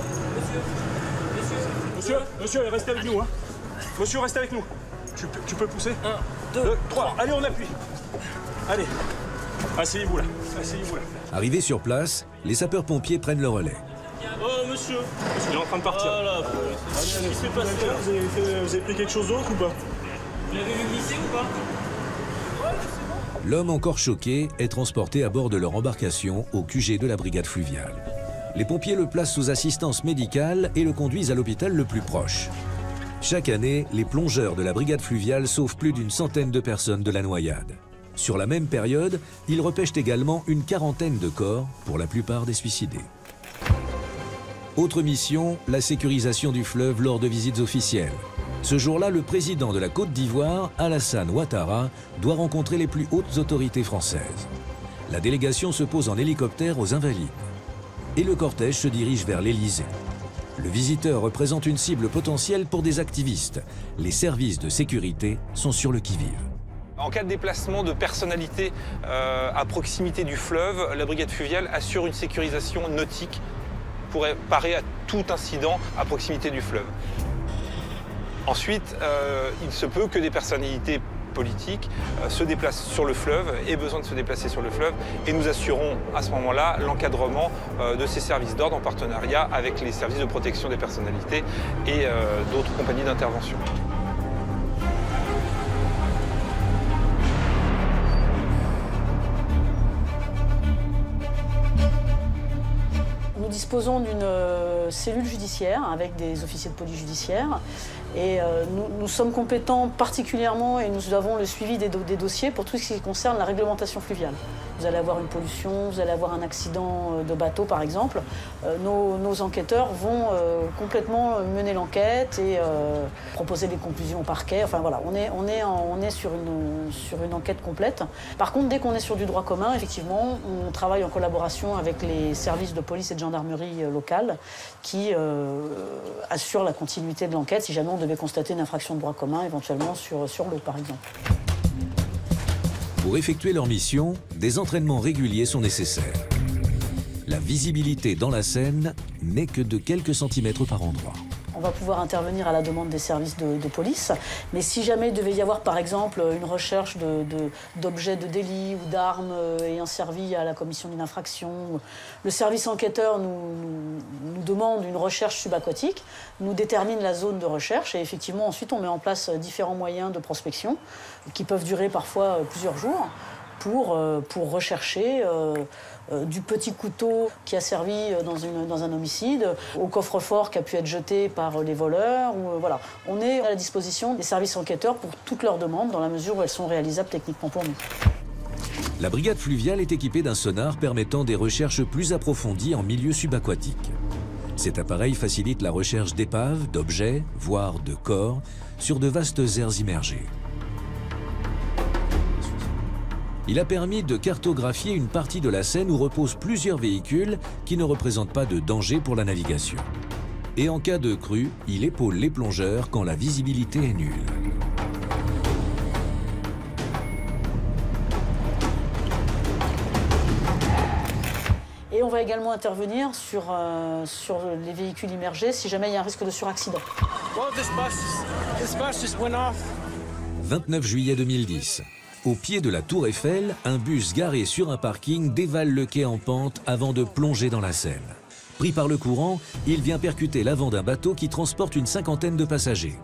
Monsieur, restez avec nous, hein. Monsieur, reste avec nous. Tu peux pousser 1, 2, 3. Allez, on appuie. Allez, asseyez-vous là. Arrivés sur place, les sapeurs-pompiers prennent le relais. Oh, monsieur, il est en train de partir. Oh là, qu'est-ce qui s'est passé là? Vous avez pris quelque chose d'autre ou pas? Vous l'avez vu glisser ou pas? L'homme encore choqué est transporté à bord de leur embarcation au QG de la brigade fluviale. Les pompiers le placent sous assistance médicale et le conduisent à l'hôpital le plus proche. Chaque année, les plongeurs de la brigade fluviale sauvent plus d'une centaine de personnes de la noyade. Sur la même période, ils repêchent également une quarantaine de corps, pour la plupart des suicidés. Autre mission, la sécurisation du fleuve lors de visites officielles. Ce jour-là, le président de la Côte d'Ivoire, Alassane Ouattara, doit rencontrer les plus hautes autorités françaises. La délégation se pose en hélicoptère aux Invalides. Et le cortège se dirige vers l'Élysée. Le visiteur représente une cible potentielle pour des activistes. Les services de sécurité sont sur le qui-vive. En cas de déplacement de personnalités à proximité du fleuve, la brigade fluviale assure une sécurisation nautique pour parer à tout incident à proximité du fleuve. Ensuite, il se peut que des personnalités politiques se déplacent sur le fleuve, aient besoin de se déplacer sur le fleuve, et nous assurons à ce moment-là l'encadrement de ces services d'ordre en partenariat avec les services de protection des personnalités et d'autres compagnies d'intervention. Nous disposons d'une cellule judiciaire avec des officiers de police judiciaire et nous sommes compétents particulièrement et nous avons le suivi des dossiers pour tout ce qui concerne la réglementation fluviale. Vous allez avoir une pollution, vous allez avoir un accident de bateau par exemple. Nos enquêteurs vont complètement mener l'enquête et proposer des conclusions au parquet. Enfin voilà, on est sur une enquête complète. Par contre, dès qu'on est sur du droit commun, effectivement, on travaille en collaboration avec les services de police et de gendarmerie locale qui assurent la continuité de l'enquête si jamais on devait constater une infraction de droit commun, éventuellement sur l'eau par exemple. Pour effectuer leur mission, des entraînements réguliers sont nécessaires. La visibilité dans la Seine n'est que de quelques centimètres par endroit. On va pouvoir intervenir à la demande des services de police, mais si jamais il devait y avoir par exemple une recherche d'objets de délit ou d'armes ayant servi à la commission d'une infraction, le service enquêteur nous demande une recherche subaquatique, nous détermine la zone de recherche et effectivement ensuite on met en place différents moyens de prospection qui peuvent durer parfois plusieurs jours pour rechercher du petit couteau qui a servi dans un homicide, au coffre-fort qui a pu être jeté par les voleurs. Voilà. On est à la disposition des services enquêteurs pour toutes leurs demandes dans la mesure où elles sont réalisables techniquement pour nous. La brigade fluviale est équipée d'un sonar permettant des recherches plus approfondies en milieu subaquatique. Cet appareil facilite la recherche d'épaves, d'objets, voire de corps, sur de vastes aires immergées. Il a permis de cartographier une partie de la Seine où reposent plusieurs véhicules qui ne représentent pas de danger pour la navigation. Et en cas de crue, il épaule les plongeurs quand la visibilité est nulle. Et on va également intervenir sur les véhicules immergés si jamais il y a un risque de suraccident. 29 juillet 2010. Au pied de la Tour Eiffel, un bus garé sur un parking dévale le quai en pente avant de plonger dans la Seine. Pris par le courant, il vient percuter l'avant d'un bateau qui transporte une cinquantaine de passagers.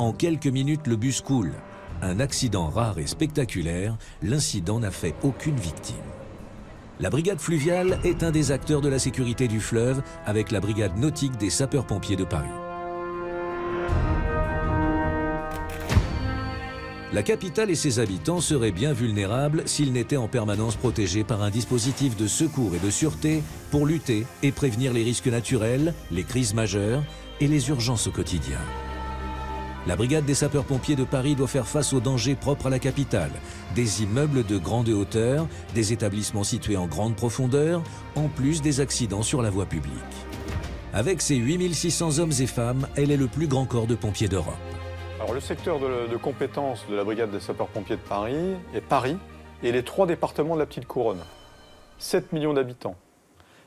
En quelques minutes, le bus coule. Un accident rare et spectaculaire, l'incident n'a fait aucune victime. La brigade fluviale est un des acteurs de la sécurité du fleuve avec la brigade nautique des sapeurs-pompiers de Paris. La capitale et ses habitants seraient bien vulnérables s'ils n'étaient en permanence protégés par un dispositif de secours et de sûreté pour lutter et prévenir les risques naturels, les crises majeures et les urgences au quotidien. La brigade des sapeurs-pompiers de Paris doit faire face aux dangers propres à la capitale, des immeubles de grande hauteur, des établissements situés en grande profondeur, en plus des accidents sur la voie publique. Avec ses 8600 hommes et femmes, elle est le plus grand corps de pompiers d'Europe. Alors, le secteur de compétence de la brigade des sapeurs-pompiers de Paris est Paris et les 3 départements de la Petite Couronne. 7 millions d'habitants.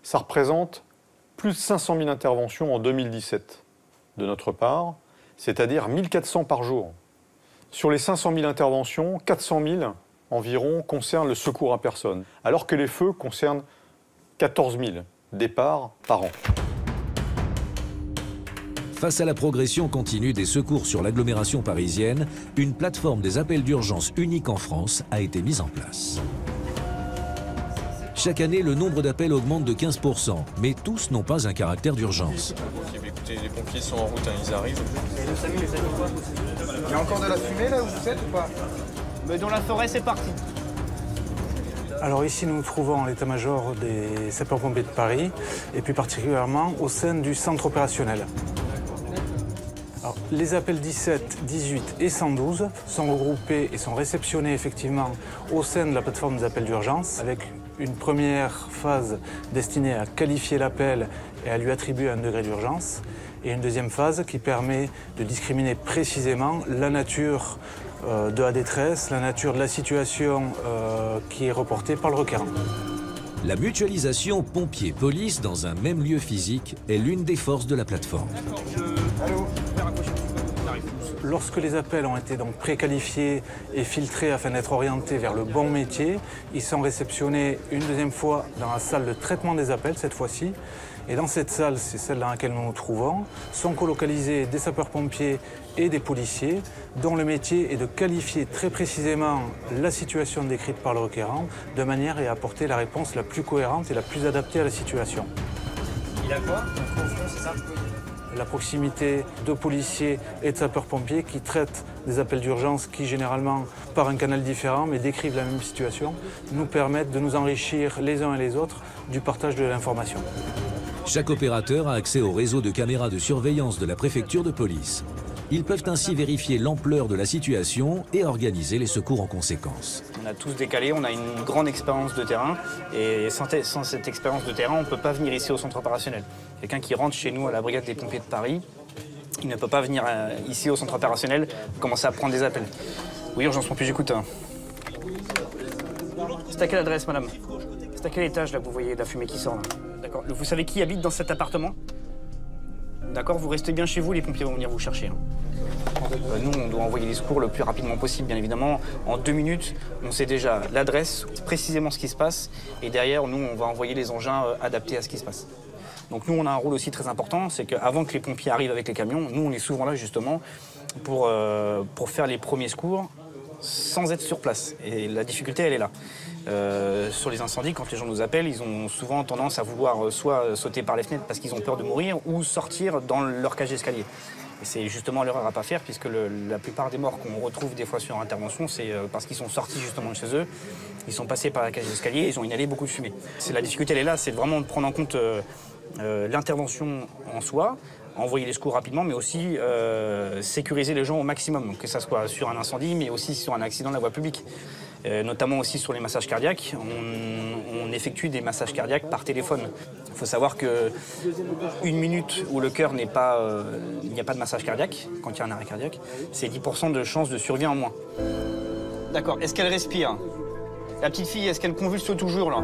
Ça représente plus de 500 000 interventions en 2017 de notre part, c'est-à-dire 1400 par jour. Sur les 500 000 interventions, 400 000 environ concernent le secours à personne, alors que les feux concernent 14 000 départs par an. Face à la progression continue des secours sur l'agglomération parisienne, une plateforme des appels d'urgence unique en France a été mise en place. Chaque année, le nombre d'appels augmente de 15%, mais tous n'ont pas un caractère d'urgence. Écoutez, les pompiers sont en route, hein, ils arrivent. Il y a encore de la fumée là où vous êtes ou pas? Mais dans la forêt, c'est parti. Alors ici, nous nous trouvons à l'état-major des sapeurs-pompiers de Paris, et plus particulièrement au sein du centre opérationnel. Alors, les appels 17, 18 et 112 sont regroupés et sont réceptionnés effectivement au sein de la plateforme des appels d'urgence, avec une première phase destinée à qualifier l'appel et à lui attribuer un degré d'urgence, et une deuxième phase qui permet de discriminer précisément la nature de la détresse, la nature de la situation qui est reportée par le requérant. La mutualisation pompiers-police dans un même lieu physique est l'une des forces de la plateforme. Lorsque les appels ont été donc préqualifiés et filtrés afin d'être orientés vers le bon métier, ils sont réceptionnés une deuxième fois dans la salle de traitement des appels, cette fois-ci. Et dans cette salle, c'est celle dans laquelle nous nous trouvons, sont colocalisés des sapeurs-pompiers et des policiers, dont le métier est de qualifier très précisément la situation décrite par le requérant, de manière à apporter la réponse la plus cohérente et la plus adaptée à la situation. Il a quoi? C'est ça? La proximité de policiers et de sapeurs-pompiers qui traitent des appels d'urgence qui, généralement, par un canal différent, mais décrivent la même situation, nous permettent de nous enrichir les uns et les autres du partage de l'information. Chaque opérateur a accès au réseau de caméras de surveillance de la préfecture de police. Ils peuvent ainsi vérifier l'ampleur de la situation et organiser les secours en conséquence. On a tous décalé, on a une grande expérience de terrain et sans cette expérience de terrain, on ne peut pas venir ici au centre opérationnel. Quelqu'un qui rentre chez nous à la brigade des pompiers de Paris, il ne peut pas venir ici au centre opérationnel commencer à prendre des appels. Oui, urgence pompier, j'écoute. C'est à quelle adresse, madame? C'est à quel étage là que vous voyez la fumée qui sort là? D'accord. Vous savez qui habite dans cet appartement? D'accord, vous restez bien chez vous, les pompiers vont venir vous chercher. Nous, on doit envoyer les secours le plus rapidement possible, bien évidemment. En 2 minutes, on sait déjà l'adresse, précisément ce qui se passe. Et derrière, nous, on va envoyer les engins adaptés à ce qui se passe. Donc nous, on a un rôle aussi très important, c'est qu'avant que les pompiers arrivent avec les camions, nous, on est souvent là, justement, pour faire les premiers secours sans être sur place. Et la difficulté, elle est là. Sur les incendies, quand les gens nous appellent, ils ont souvent tendance à vouloir soit sauter par les fenêtres parce qu'ils ont peur de mourir ou sortir dans leur cage d'escalier. Et c'est justement l'erreur à ne pas faire puisque la plupart des morts qu'on retrouve des fois sur intervention, c'est parce qu'ils sont sortis justement de chez eux, ils sont passés par la cage d'escalier, ils ont inhalé beaucoup de fumée. La difficulté, elle est là, c'est vraiment de prendre en compte l'intervention en soi, envoyer les secours rapidement, mais aussi sécuriser les gens au maximum, donc que ce soit sur un incendie, mais aussi sur un accident de la voie publique. Notamment aussi sur les massages cardiaques. On effectue des massages cardiaques par téléphone. Il faut savoir que 1 minute où le cœur n'est pas, il n'y a pas de massage cardiaque, quand il y a un arrêt cardiaque, c'est 10% de chance de survie en moins. D'accord. Est-ce qu'elle respire? La petite fille, est-ce qu'elle convulse toujours là?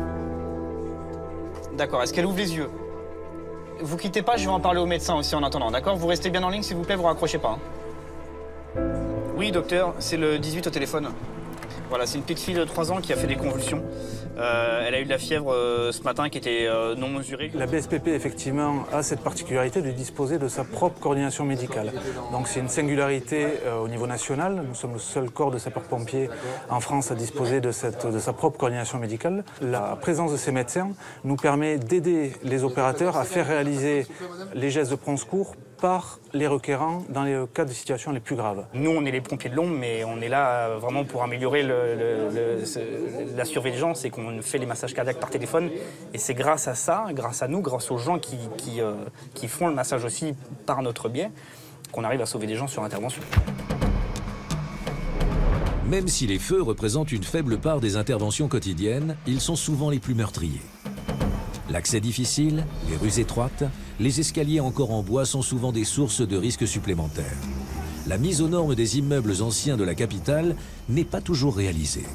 D'accord. Est-ce qu'elle ouvre les yeux? Vous quittez pas, je vais en parler au médecin aussi en attendant, d'accord? Vous restez bien en ligne, s'il vous plaît, vous raccrochez pas. Oui, docteur, c'est le 18 au téléphone. Voilà, c'est une petite fille de 3 ans qui a fait des convulsions. Elle a eu de la fièvre ce matin qui était non mesurée. La BSPP, effectivement, a cette particularité de disposer de sa propre coordination médicale. Donc c'est une singularité au niveau national. Nous sommes le seul corps de sapeurs-pompiers en France à disposer de sa propre coordination médicale. La présence de ces médecins nous permet d'aider les opérateurs à faire réaliser les gestes de prompt secours par les requérants dans les cas de situations les plus graves. Nous, on est les pompiers de l'ombre, mais on est là vraiment pour améliorer la survie des gens. C'est qu'on fait les massages cardiaques par téléphone. Et c'est grâce à ça, grâce à nous, grâce aux gens qui font le massage aussi par notre biais, qu'on arrive à sauver des gens sur intervention. Même si les feux représentent une faible part des interventions quotidiennes, ils sont souvent les plus meurtriers. L'accès difficile, les rues étroites, les escaliers encore en bois sont souvent des sources de risques supplémentaires. La mise aux normes des immeubles anciens de la capitale n'est pas toujours réalisée.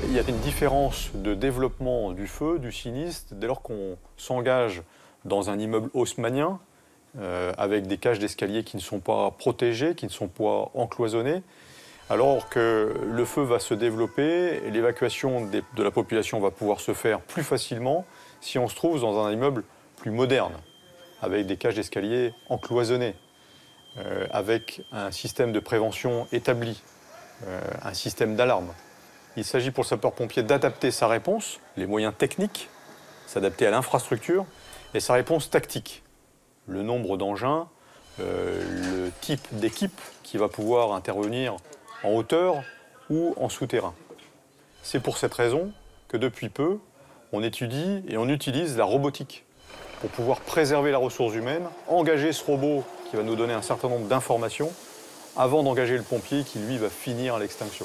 Il y a une différence de développement du feu, du sinistre, dès lors qu'on s'engage dans un immeuble haussmannien, avec des cages d'escalier qui ne sont pas protégées, qui ne sont pas encloisonnées. Alors que le feu va se développer et l'évacuation de la population va pouvoir se faire plus facilement si on se trouve dans un immeuble plus moderne, avec des cages d'escalier encloisonnées, avec un système de prévention établi, un système d'alarme. Il s'agit pour le sapeur-pompier d'adapter sa réponse, les moyens techniques, s'adapter à l'infrastructure, et sa réponse tactique, le nombre d'engins, le type d'équipe qui va pouvoir intervenir en hauteur ou en souterrain. C'est pour cette raison que depuis peu, on étudie et on utilise la robotique pour pouvoir préserver la ressource humaine, engager ce robot qui va nous donner un certain nombre d'informations avant d'engager le pompier qui, lui, va finir à l'extinction.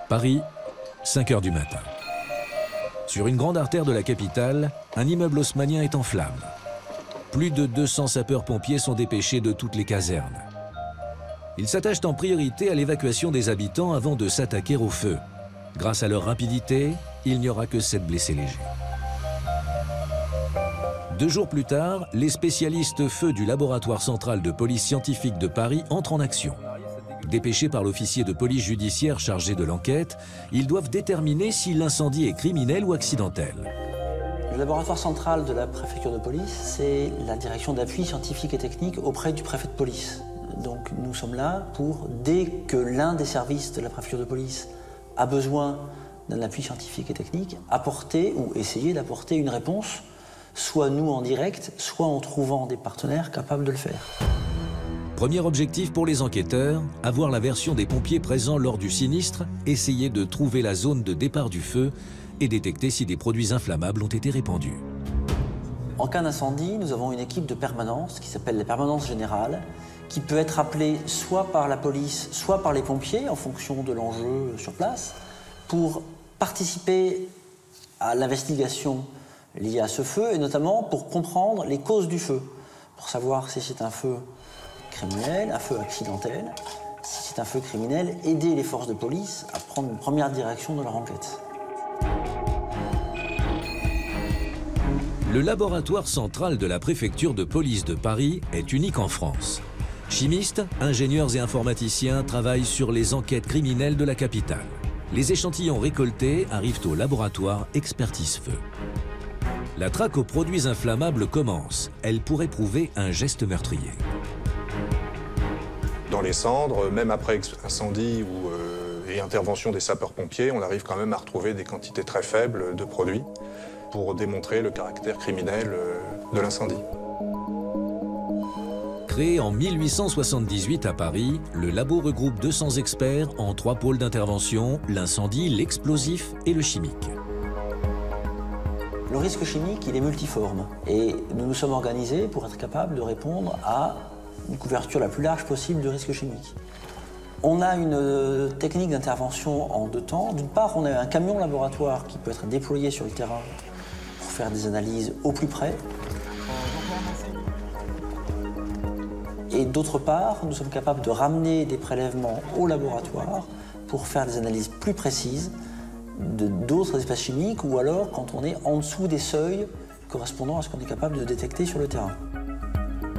Paris, 5 h du matin. Sur une grande artère de la capitale, un immeuble haussmannien est en flammes. Plus de 200 sapeurs-pompiers sont dépêchés de toutes les casernes. Ils s'attachent en priorité à l'évacuation des habitants avant de s'attaquer au feu. Grâce à leur rapidité, il n'y aura que 7 blessés légers. 2 jours plus tard, les spécialistes feu du laboratoire central de police scientifique de Paris entrent en action. Dépêchés par l'officier de police judiciaire chargé de l'enquête, ils doivent déterminer si l'incendie est criminel ou accidentel. Le laboratoire central de la préfecture de police, c'est la direction d'appui scientifique et technique auprès du préfet de police. Donc nous sommes là pour, dès que l'un des services de la préfecture de police a besoin d'un appui scientifique et technique, apporter ou essayer d'apporter une réponse, soit nous en direct, soit en trouvant des partenaires capables de le faire. Premier objectif pour les enquêteurs, avoir la version des pompiers présents lors du sinistre, essayer de trouver la zone de départ du feu et détecter si des produits inflammables ont été répandus. En cas d'incendie, nous avons une équipe de permanence qui s'appelle la permanence générale, qui peut être appelée soit par la police, soit par les pompiers, en fonction de l'enjeu sur place, pour participer à l'investigation liée à ce feu, et notamment pour comprendre les causes du feu, pour savoir si c'est un feu criminel, un feu accidentel. Si c'est un feu criminel, aider les forces de police à prendre une première direction de leur enquête. Le laboratoire central de la préfecture de police de Paris est unique en France. Chimistes, ingénieurs et informaticiens travaillent sur les enquêtes criminelles de la capitale. Les échantillons récoltés arrivent au laboratoire Expertise Feu. La traque aux produits inflammables commence. Elle pourrait prouver un geste meurtrier. Dans les cendres, même après incendie et intervention des sapeurs-pompiers, on arrive quand même à retrouver des quantités très faibles de produits pour démontrer le caractère criminel de l'incendie. Créé en 1878 à Paris, le labo regroupe 200 experts en 3 pôles d'intervention, l'incendie, l'explosif et le chimique. Le risque chimique, il est multiforme et nous nous sommes organisés pour être capables de répondre à une couverture la plus large possible du risque chimique. On a une technique d'intervention en 2 temps. D'une part, on a un camion laboratoire qui peut être déployé sur le terrain pour faire des analyses au plus près. Et d'autre part, nous sommes capables de ramener des prélèvements au laboratoire pour faire des analyses plus précises d'autres espèces chimiques ou alors quand on est en dessous des seuils correspondant à ce qu'on est capable de détecter sur le terrain.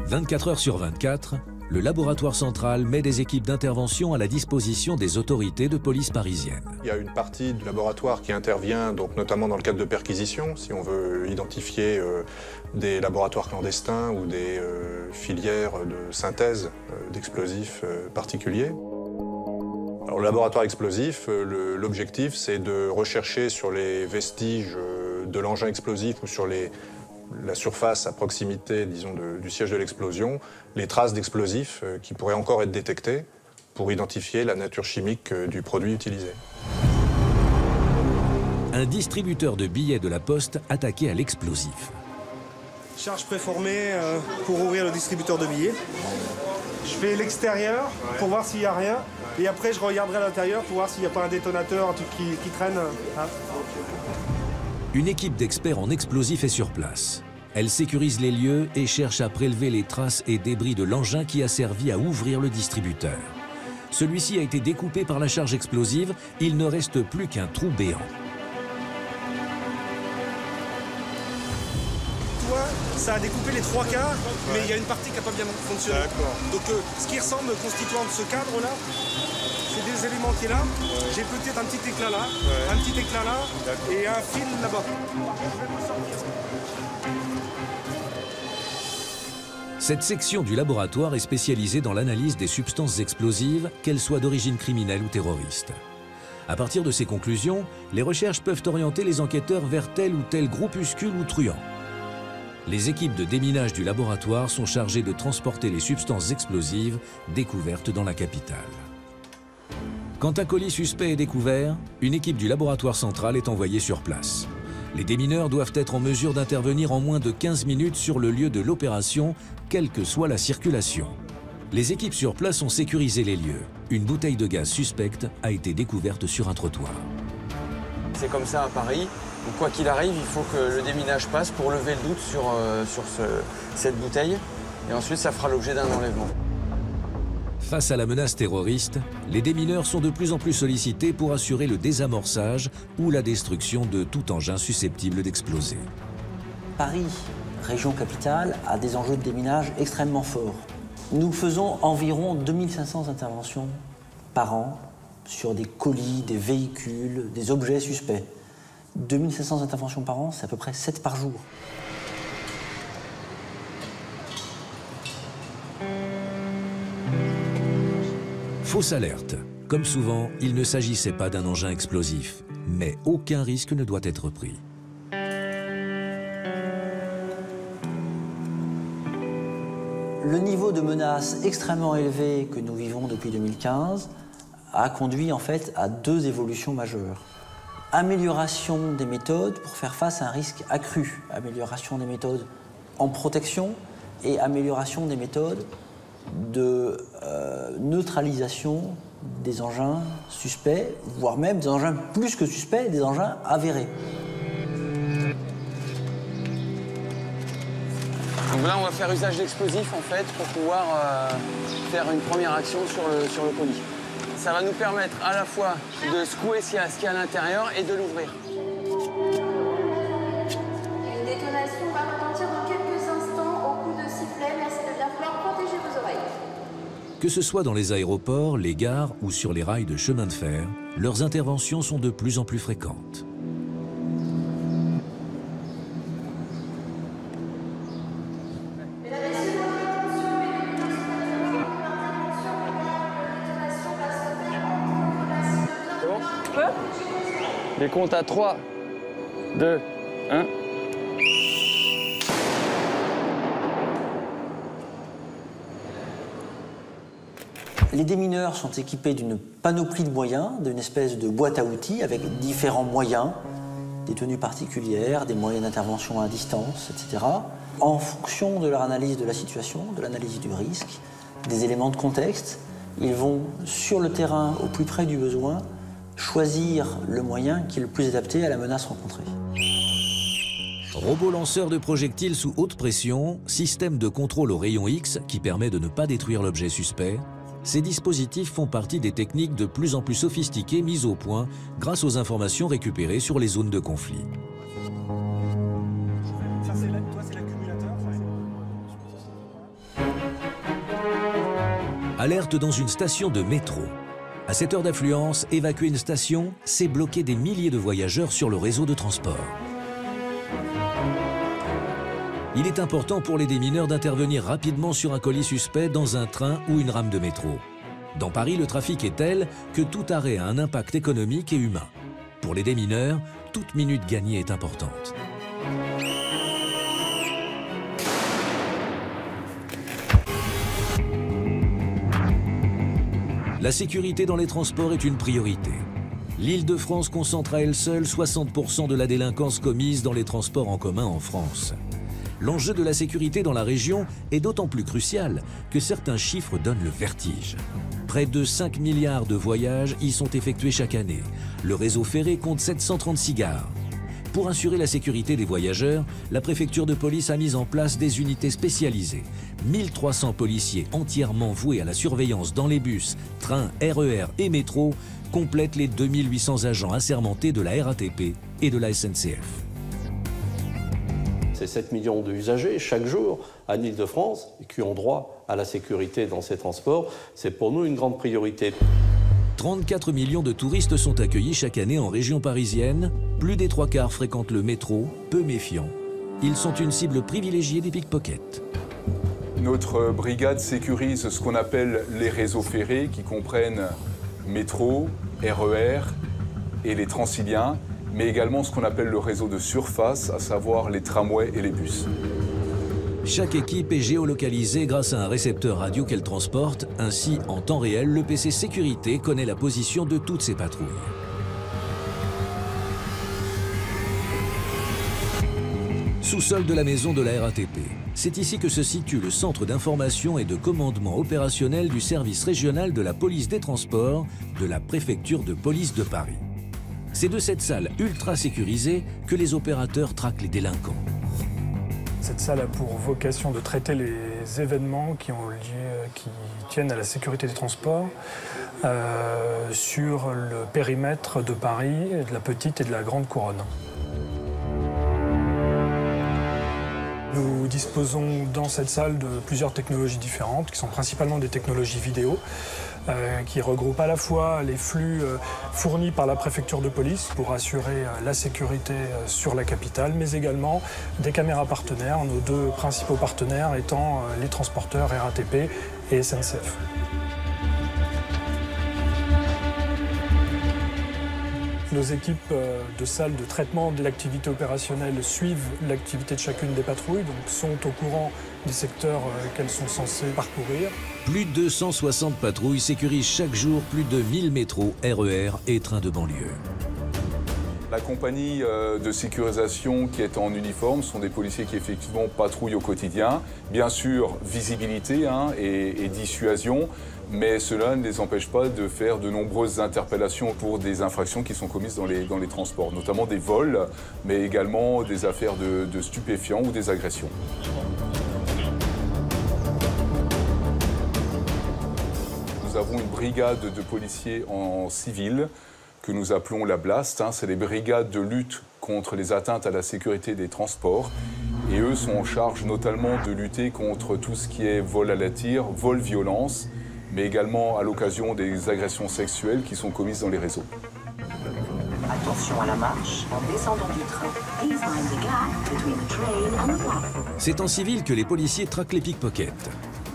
24 heures sur 24, le laboratoire central met des équipes d'intervention à la disposition des autorités de police parisiennes. Il y a une partie du laboratoire qui intervient, donc notamment dans le cadre de perquisitions, si on veut identifier des laboratoires clandestins ou des filières de synthèse d'explosifs particuliers. Alors, le laboratoire explosif, l'objectif, c'est de rechercher sur les vestiges de l'engin explosif ou sur la surface à proximité, disons, du siège de l'explosion, les traces d'explosifs qui pourraient encore être détectées pour identifier la nature chimique du produit utilisé. Un distributeur de billets de la Poste attaqué à l'explosif. Charge préformée pour ouvrir le distributeur de billets. Je fais l'extérieur pour voir s'il n'y a rien. Et après, je regarderai à l'intérieur pour voir s'il n'y a pas un détonateur, un truc qui traîne. Hein. Une équipe d'experts en explosifs est sur place. Elle sécurise les lieux et cherche à prélever les traces et débris de l'engin qui a servi à ouvrir le distributeur. Celui-ci a été découpé par la charge explosive, il ne reste plus qu'un trou béant. Toi, ça a découpé les 3/4, mais il y a une partie qui n'a pas bien fonctionné. Donc ce qui ressemble constituant de ce cadre-là, c'est des éléments qui est là. J'ai peut-être un petit éclat là, un petit éclat là, et un fil là-bas. Cette section du laboratoire est spécialisée dans l'analyse des substances explosives, qu'elles soient d'origine criminelle ou terroriste. À partir de ces conclusions, les recherches peuvent orienter les enquêteurs vers tel ou tel groupuscule ou truand. Les équipes de déminage du laboratoire sont chargées de transporter les substances explosives découvertes dans la capitale. Quand un colis suspect est découvert, une équipe du laboratoire central est envoyée sur place. Les démineurs doivent être en mesure d'intervenir en moins de 15 minutes sur le lieu de l'opération, quelle que soit la circulation. Les équipes sur place ont sécurisé les lieux. Une bouteille de gaz suspecte a été découverte sur un trottoir. C'est comme ça à Paris. Donc, quoi qu'il arrive, il faut que le déminage passe pour lever le doute sur cette bouteille. Et ensuite, ça fera l'objet d'un enlèvement. Face à la menace terroriste, les démineurs sont de plus en plus sollicités pour assurer le désamorçage ou la destruction de tout engin susceptible d'exploser. Paris, région capitale, a des enjeux de déminage extrêmement forts. Nous faisons environ 2500 interventions par an sur des colis, des véhicules, des objets suspects. 2500 interventions par an, c'est à peu près 7 par jour. Fausse alerte. Comme souvent, il ne s'agissait pas d'un engin explosif, mais aucun risque ne doit être pris. Le niveau de menace extrêmement élevé que nous vivons depuis 2015 a conduit en fait à 2 évolutions majeures. Amélioration des méthodes pour faire face à un risque accru. Amélioration des méthodes en protection et amélioration des méthodes de neutralisation des engins suspects, voire même des engins plus que suspects, des engins avérés. Donc là, on va faire usage d'explosifs en fait pour pouvoir faire une première action sur le colis. Ça va nous permettre à la fois de secouer ce qu'il y a à l'intérieur et de l'ouvrir. Une détonation va retentir dans quelques instants au coup de sifflet. Merci de bien vouloir protéger vos oreilles. Que ce soit dans les aéroports, les gares ou sur les rails de chemin de fer, leurs interventions sont de plus en plus fréquentes. Les comptes à 3, 2, 1. Les démineurs sont équipés d'une panoplie de moyens, d'une espèce de boîte à outils avec différents moyens, des tenues particulières, des moyens d'intervention à distance, etc. En fonction de leur analyse de la situation, de l'analyse du risque, des éléments de contexte, ils vont sur le terrain au plus près du besoin choisir le moyen qui est le plus adapté à la menace rencontrée. Robot lanceur de projectiles sous haute pression, système de contrôle au rayon X qui permet de ne pas détruire l'objet suspect, ces dispositifs font partie des techniques de plus en plus sophistiquées mises au point grâce aux informations récupérées sur les zones de conflit. Ça, c'est l'accumulateur. Alerte dans une station de métro. À cette heure d'affluence, évacuer une station, c'est bloquer des milliers de voyageurs sur le réseau de transport. Il est important pour les démineurs d'intervenir rapidement sur un colis suspect dans un train ou une rame de métro. Dans Paris, le trafic est tel que tout arrêt a un impact économique et humain. Pour les démineurs, toute minute gagnée est importante. La sécurité dans les transports est une priorité. L'Île-de-France concentre à elle seule 60% de la délinquance commise dans les transports en commun en France. L'enjeu de la sécurité dans la région est d'autant plus crucial que certains chiffres donnent le vertige. Près de 5 milliards de voyages y sont effectués chaque année. Le réseau ferré compte 736 gares. Pour assurer la sécurité des voyageurs, la préfecture de police a mis en place des unités spécialisées. 1300 policiers entièrement voués à la surveillance dans les bus, trains, RER et métros complètent les 2800 agents assermentés de la RATP et de la SNCF. C'est 7 millions d'usagers chaque jour en Ile-de-France qui ont droit à la sécurité dans ces transports. C'est pour nous une grande priorité. 34 millions de touristes sont accueillis chaque année en région parisienne. Plus des 3/4 fréquentent le métro, peu méfiants. Ils sont une cible privilégiée des pickpockets. Notre brigade sécurise ce qu'on appelle les réseaux ferrés qui comprennent métro, RER et les Transiliens, mais également ce qu'on appelle le réseau de surface, à savoir les tramways et les bus. Chaque équipe est géolocalisée grâce à un récepteur radio qu'elle transporte. Ainsi, en temps réel, le PC Sécurité connaît la position de toutes ses patrouilles. Sous-sol de la maison de la RATP. C'est ici que se situe le centre d'information et de commandement opérationnel du service régional de la police des transports de la préfecture de police de Paris. C'est de cette salle ultra sécurisée que les opérateurs traquent les délinquants. Cette salle a pour vocation de traiter les événements qui tiennent à la sécurité des transports sur le périmètre de Paris, de la petite et de la grande couronne. Nous disposons dans cette salle de plusieurs technologies différentes, qui sont principalement des technologies vidéo, qui regroupent à la fois les flux fournis par la préfecture de police pour assurer la sécurité sur la capitale, mais également des caméras partenaires, nos deux principaux partenaires étant les transporteurs RATP et SNCF. Nos équipes de salles de traitement de l'activité opérationnelle suivent l'activité de chacune des patrouilles, donc sont au courant des secteurs qu'elles sont censées parcourir. Plus de 260 patrouilles sécurisent chaque jour plus de 1000 métros, RER et trains de banlieue. La compagnie de sécurisation qui est en uniforme sont des policiers qui effectivement patrouillent au quotidien. Bien sûr, visibilité et dissuasion, mais cela ne les empêche pas de faire de nombreuses interpellations pour des infractions qui sont commises dans les transports, notamment des vols, mais également des affaires de stupéfiants ou des agressions. Nous avons une brigade de policiers en civil que nous appelons la BLAST. C'est les brigades de lutte contre les atteintes à la sécurité des transports. Et eux sont en charge notamment de lutter contre tout ce qui est vol à la tire, vol violence, mais également à l'occasion des agressions sexuelles qui sont commises dans les réseaux. Attention à la marche en descendant du train. Please mind the gap between the train and the platform. C'est en civil que les policiers traquent les pickpockets.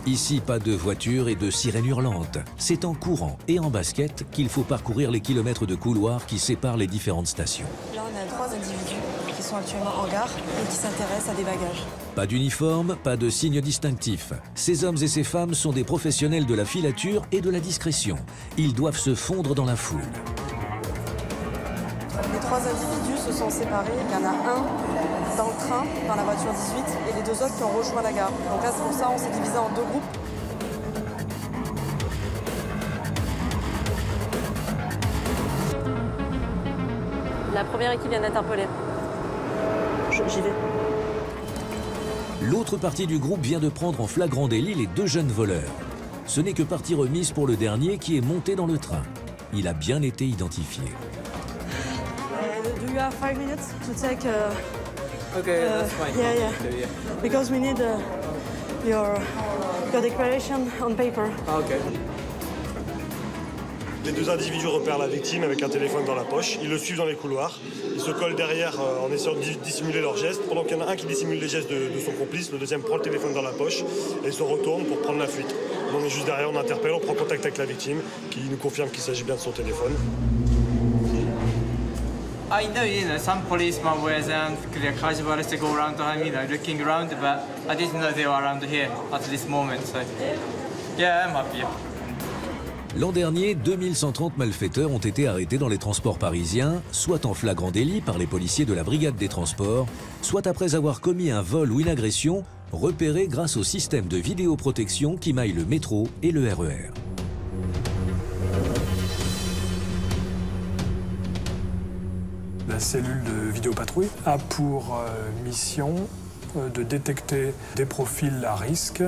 Ici, pas de voitures et de sirènes hurlantes. C'est en courant et en basket qu'il faut parcourir les kilomètres de couloirs qui séparent les différentes stations. Là, on a 3 individus qui sont actuellement en gare et qui s'intéressent à des bagages. Pas d'uniforme, pas de signe distinctif. Ces hommes et ces femmes sont des professionnels de la filature et de la discrétion. Ils doivent se fondre dans la foule. Les 3 individus se sont séparés. Il y en a un dans le train, dans la voiture 18, et les 2 autres qui ont rejoint la gare. Donc là, c'est pour ça qu'on s'est divisé en 2 groupes. La première équipe vient d'interpeller. J'y vais. L'autre partie du groupe vient de prendre en flagrant délit les 2 jeunes voleurs. Ce n'est que partie remise pour le dernier qui est monté dans le train. Il a bien été identifié. Do you have 5 minutes to take Okay, that's fine. Yeah. Because we need your declaration on paper. Okay. Les 2 individus repèrent la victime avec un téléphone dans la poche. Ils le suivent dans les couloirs. Ils se collent derrière en essayant de dissimuler leurs gestes. Pendant qu'il y en a un qui dissimule les gestes de son complice, le deuxième prend le téléphone dans la poche et se retourne pour prendre la fuite. On est juste derrière, on interpelle, on prend contact avec la victime qui nous confirme qu'il s'agit bien de son téléphone. I know, some policemen were then casual to go around, looking around, but I didn't know they were around here at this moment. So, yeah, I'm happy. L'an dernier, 2130 malfaiteurs ont été arrêtés dans les transports parisiens, soit en flagrant délit par les policiers de la brigade des transports, soit après avoir commis un vol ou une agression, repérés grâce au système de vidéoprotection qui maille le métro et le RER. La cellule de vidéopatrouille a pour mission de détecter des profils à risque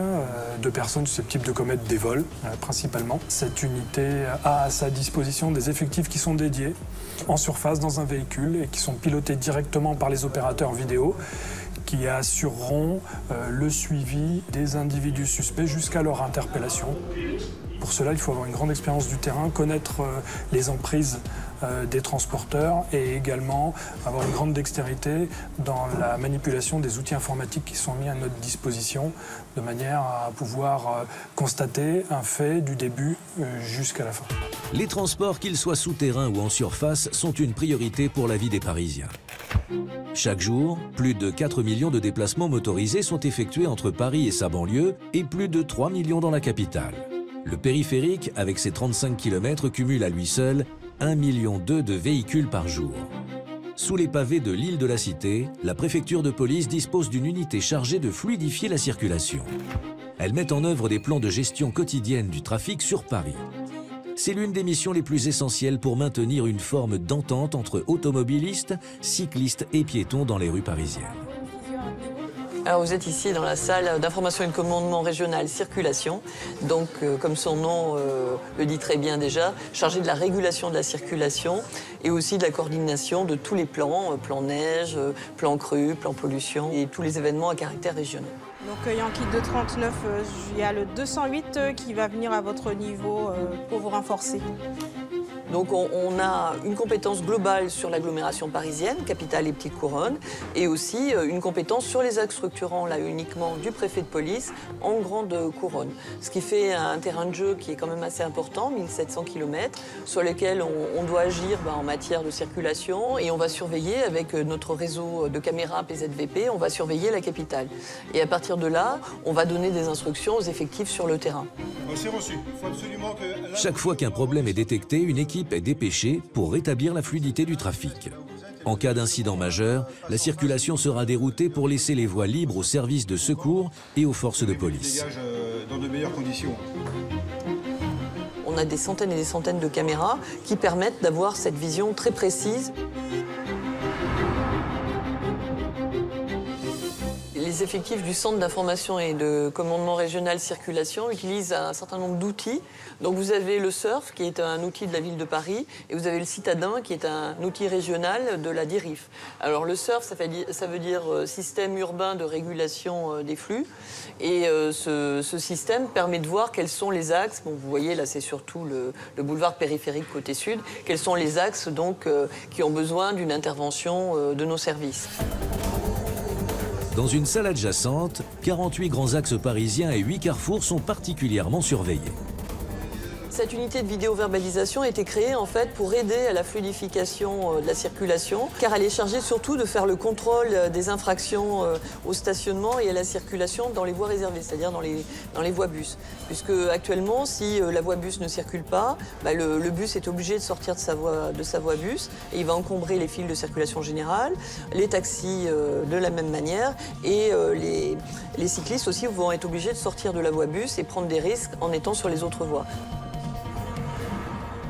de personnes susceptibles de commettre des vols, principalement. Cette unité a à sa disposition des effectifs qui sont dédiés en surface dans un véhicule et qui sont pilotés directement par les opérateurs vidéo qui assureront le suivi des individus suspects jusqu'à leur interpellation. Pour cela, il faut avoir une grande expérience du terrain, connaître les emprises des transporteurs et également avoir une grande dextérité dans la manipulation des outils informatiques qui sont mis à notre disposition de manière à pouvoir constater un fait du début jusqu'à la fin. Les transports, qu'ils soient souterrains ou en surface, sont une priorité pour la vie des Parisiens. Chaque jour, plus de 4 millions de déplacements motorisés sont effectués entre Paris et sa banlieue et plus de 3 millions dans la capitale. Le périphérique, avec ses 35 km, cumule à lui seul 1,2 million de véhicules par jour. Sous les pavés de l'île de la Cité, la préfecture de police dispose d'une unité chargée de fluidifier la circulation. Elle met en œuvre des plans de gestion quotidienne du trafic sur Paris. C'est l'une des missions les plus essentielles pour maintenir une forme d'entente entre automobilistes, cyclistes et piétons dans les rues parisiennes. Alors vous êtes ici dans la salle d'information et de commandement régional circulation, donc comme son nom le dit très bien déjà, chargé de la régulation de la circulation et aussi de la coordination de tous les plans, plan neige, plan crue, plan pollution et tous les événements à caractère régional. Donc il y a un kit de 39, il y a le 208 qui va venir à votre niveau pour vous renforcer. Donc on a une compétence globale sur l'agglomération parisienne, capitale et petite couronne, et aussi une compétence sur les axes structurants, là uniquement du préfet de police, en grande couronne. Ce qui fait un terrain de jeu qui est quand même assez important, 1700 km, sur lequel on doit agir en matière de circulation, et on va surveiller avec notre réseau de caméras PZVP, on va surveiller la capitale. Et à partir de là, on va donner des instructions aux effectifs sur le terrain. C'est reçu. Il faut absolument que... Chaque fois qu'un problème est détecté, une équipe est dépêchée pour rétablir la fluidité du trafic. En cas d'incident majeur, la circulation sera déroutée pour laisser les voies libres aux services de secours et aux forces de police. Dégage dans de meilleures conditions. On a des centaines et des centaines de caméras qui permettent d'avoir cette vision très précise. Les effectifs du Centre d'information et de commandement régional circulation utilisent un certain nombre d'outils. Donc vous avez le SURF, qui est un outil de la ville de Paris, et vous avez le Citadin, qui est un outil régional de la DIRIF. Alors le SURF, ça veut dire système urbain de régulation des flux. Et ce système permet de voir quels sont les axes. Bon, vous voyez, là, c'est surtout le boulevard périphérique côté sud. Quels sont les axes donc, qui ont besoin d'une intervention de nos services. Dans une salle adjacente, 48 grands axes parisiens et 8 carrefours sont particulièrement surveillés. Cette unité de vidéo-verbalisation a été créée en fait pour aider à la fluidification de la circulation, car elle est chargée surtout de faire le contrôle des infractions au stationnement et à la circulation dans les voies réservées, c'est-à-dire dans les voies bus. Puisque actuellement, si la voie bus ne circule pas, le bus est obligé de sortir de sa voie bus et il va encombrer les fils de circulation générale, les taxis de la même manière et les cyclistes aussi vont être obligés de sortir de la voie bus et prendre des risques en étant sur les autres voies.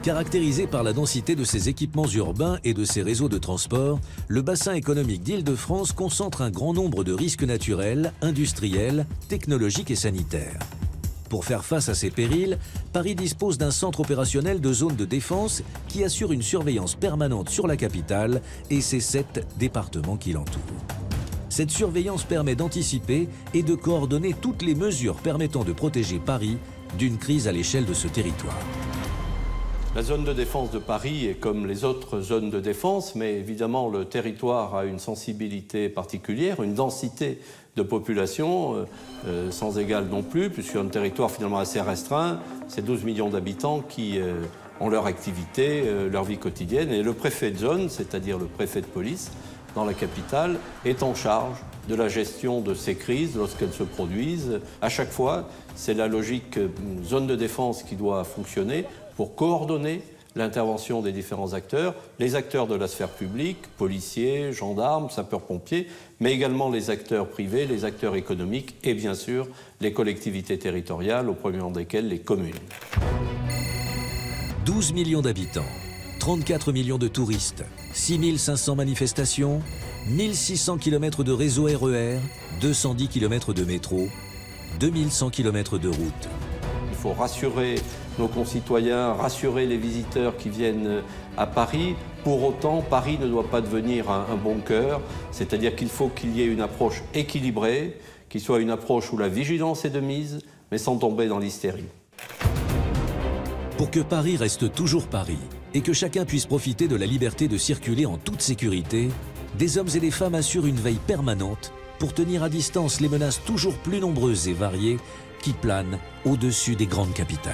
Caractérisé par la densité de ses équipements urbains et de ses réseaux de transport, le bassin économique d'Île-de-France concentre un grand nombre de risques naturels, industriels, technologiques et sanitaires. Pour faire face à ces périls, Paris dispose d'un centre opérationnel de zone de défense qui assure une surveillance permanente sur la capitale et ses 7 départements qui l'entourent. Cette surveillance permet d'anticiper et de coordonner toutes les mesures permettant de protéger Paris d'une crise à l'échelle de ce territoire. La zone de défense de Paris est comme les autres zones de défense, mais évidemment le territoire a une sensibilité particulière, une densité de population sans égale non plus, puisqu'il y a un territoire finalement assez restreint, c'est 12 millions d'habitants qui ont leur activité, leur vie quotidienne, et le préfet de zone, c'est-à-dire le préfet de police, dans la capitale, est en charge de la gestion de ces crises lorsqu'elles se produisent. À chaque fois, c'est la logique zone de défense qui doit fonctionner pour coordonner l'intervention des différents acteurs, les acteurs de la sphère publique, policiers, gendarmes, sapeurs-pompiers, mais également les acteurs privés, les acteurs économiques et bien sûr les collectivités territoriales, au premier rang desquelles les communes. 12 millions d'habitants, 34 millions de touristes, 6500 manifestations, 1600 km de réseau RER, 210 km de métro, 2100 km de route. Il faut rassurer nos concitoyens, rassurer les visiteurs qui viennent à Paris. Pour autant, Paris ne doit pas devenir un bunker, c'est-à-dire qu'il faut qu'il y ait une approche équilibrée, qui soit une approche où la vigilance est de mise, mais sans tomber dans l'hystérie. Pour que Paris reste toujours Paris et que chacun puisse profiter de la liberté de circuler en toute sécurité, des hommes et des femmes assurent une veille permanente pour tenir à distance les menaces toujours plus nombreuses et variées qui planent au-dessus des grandes capitales.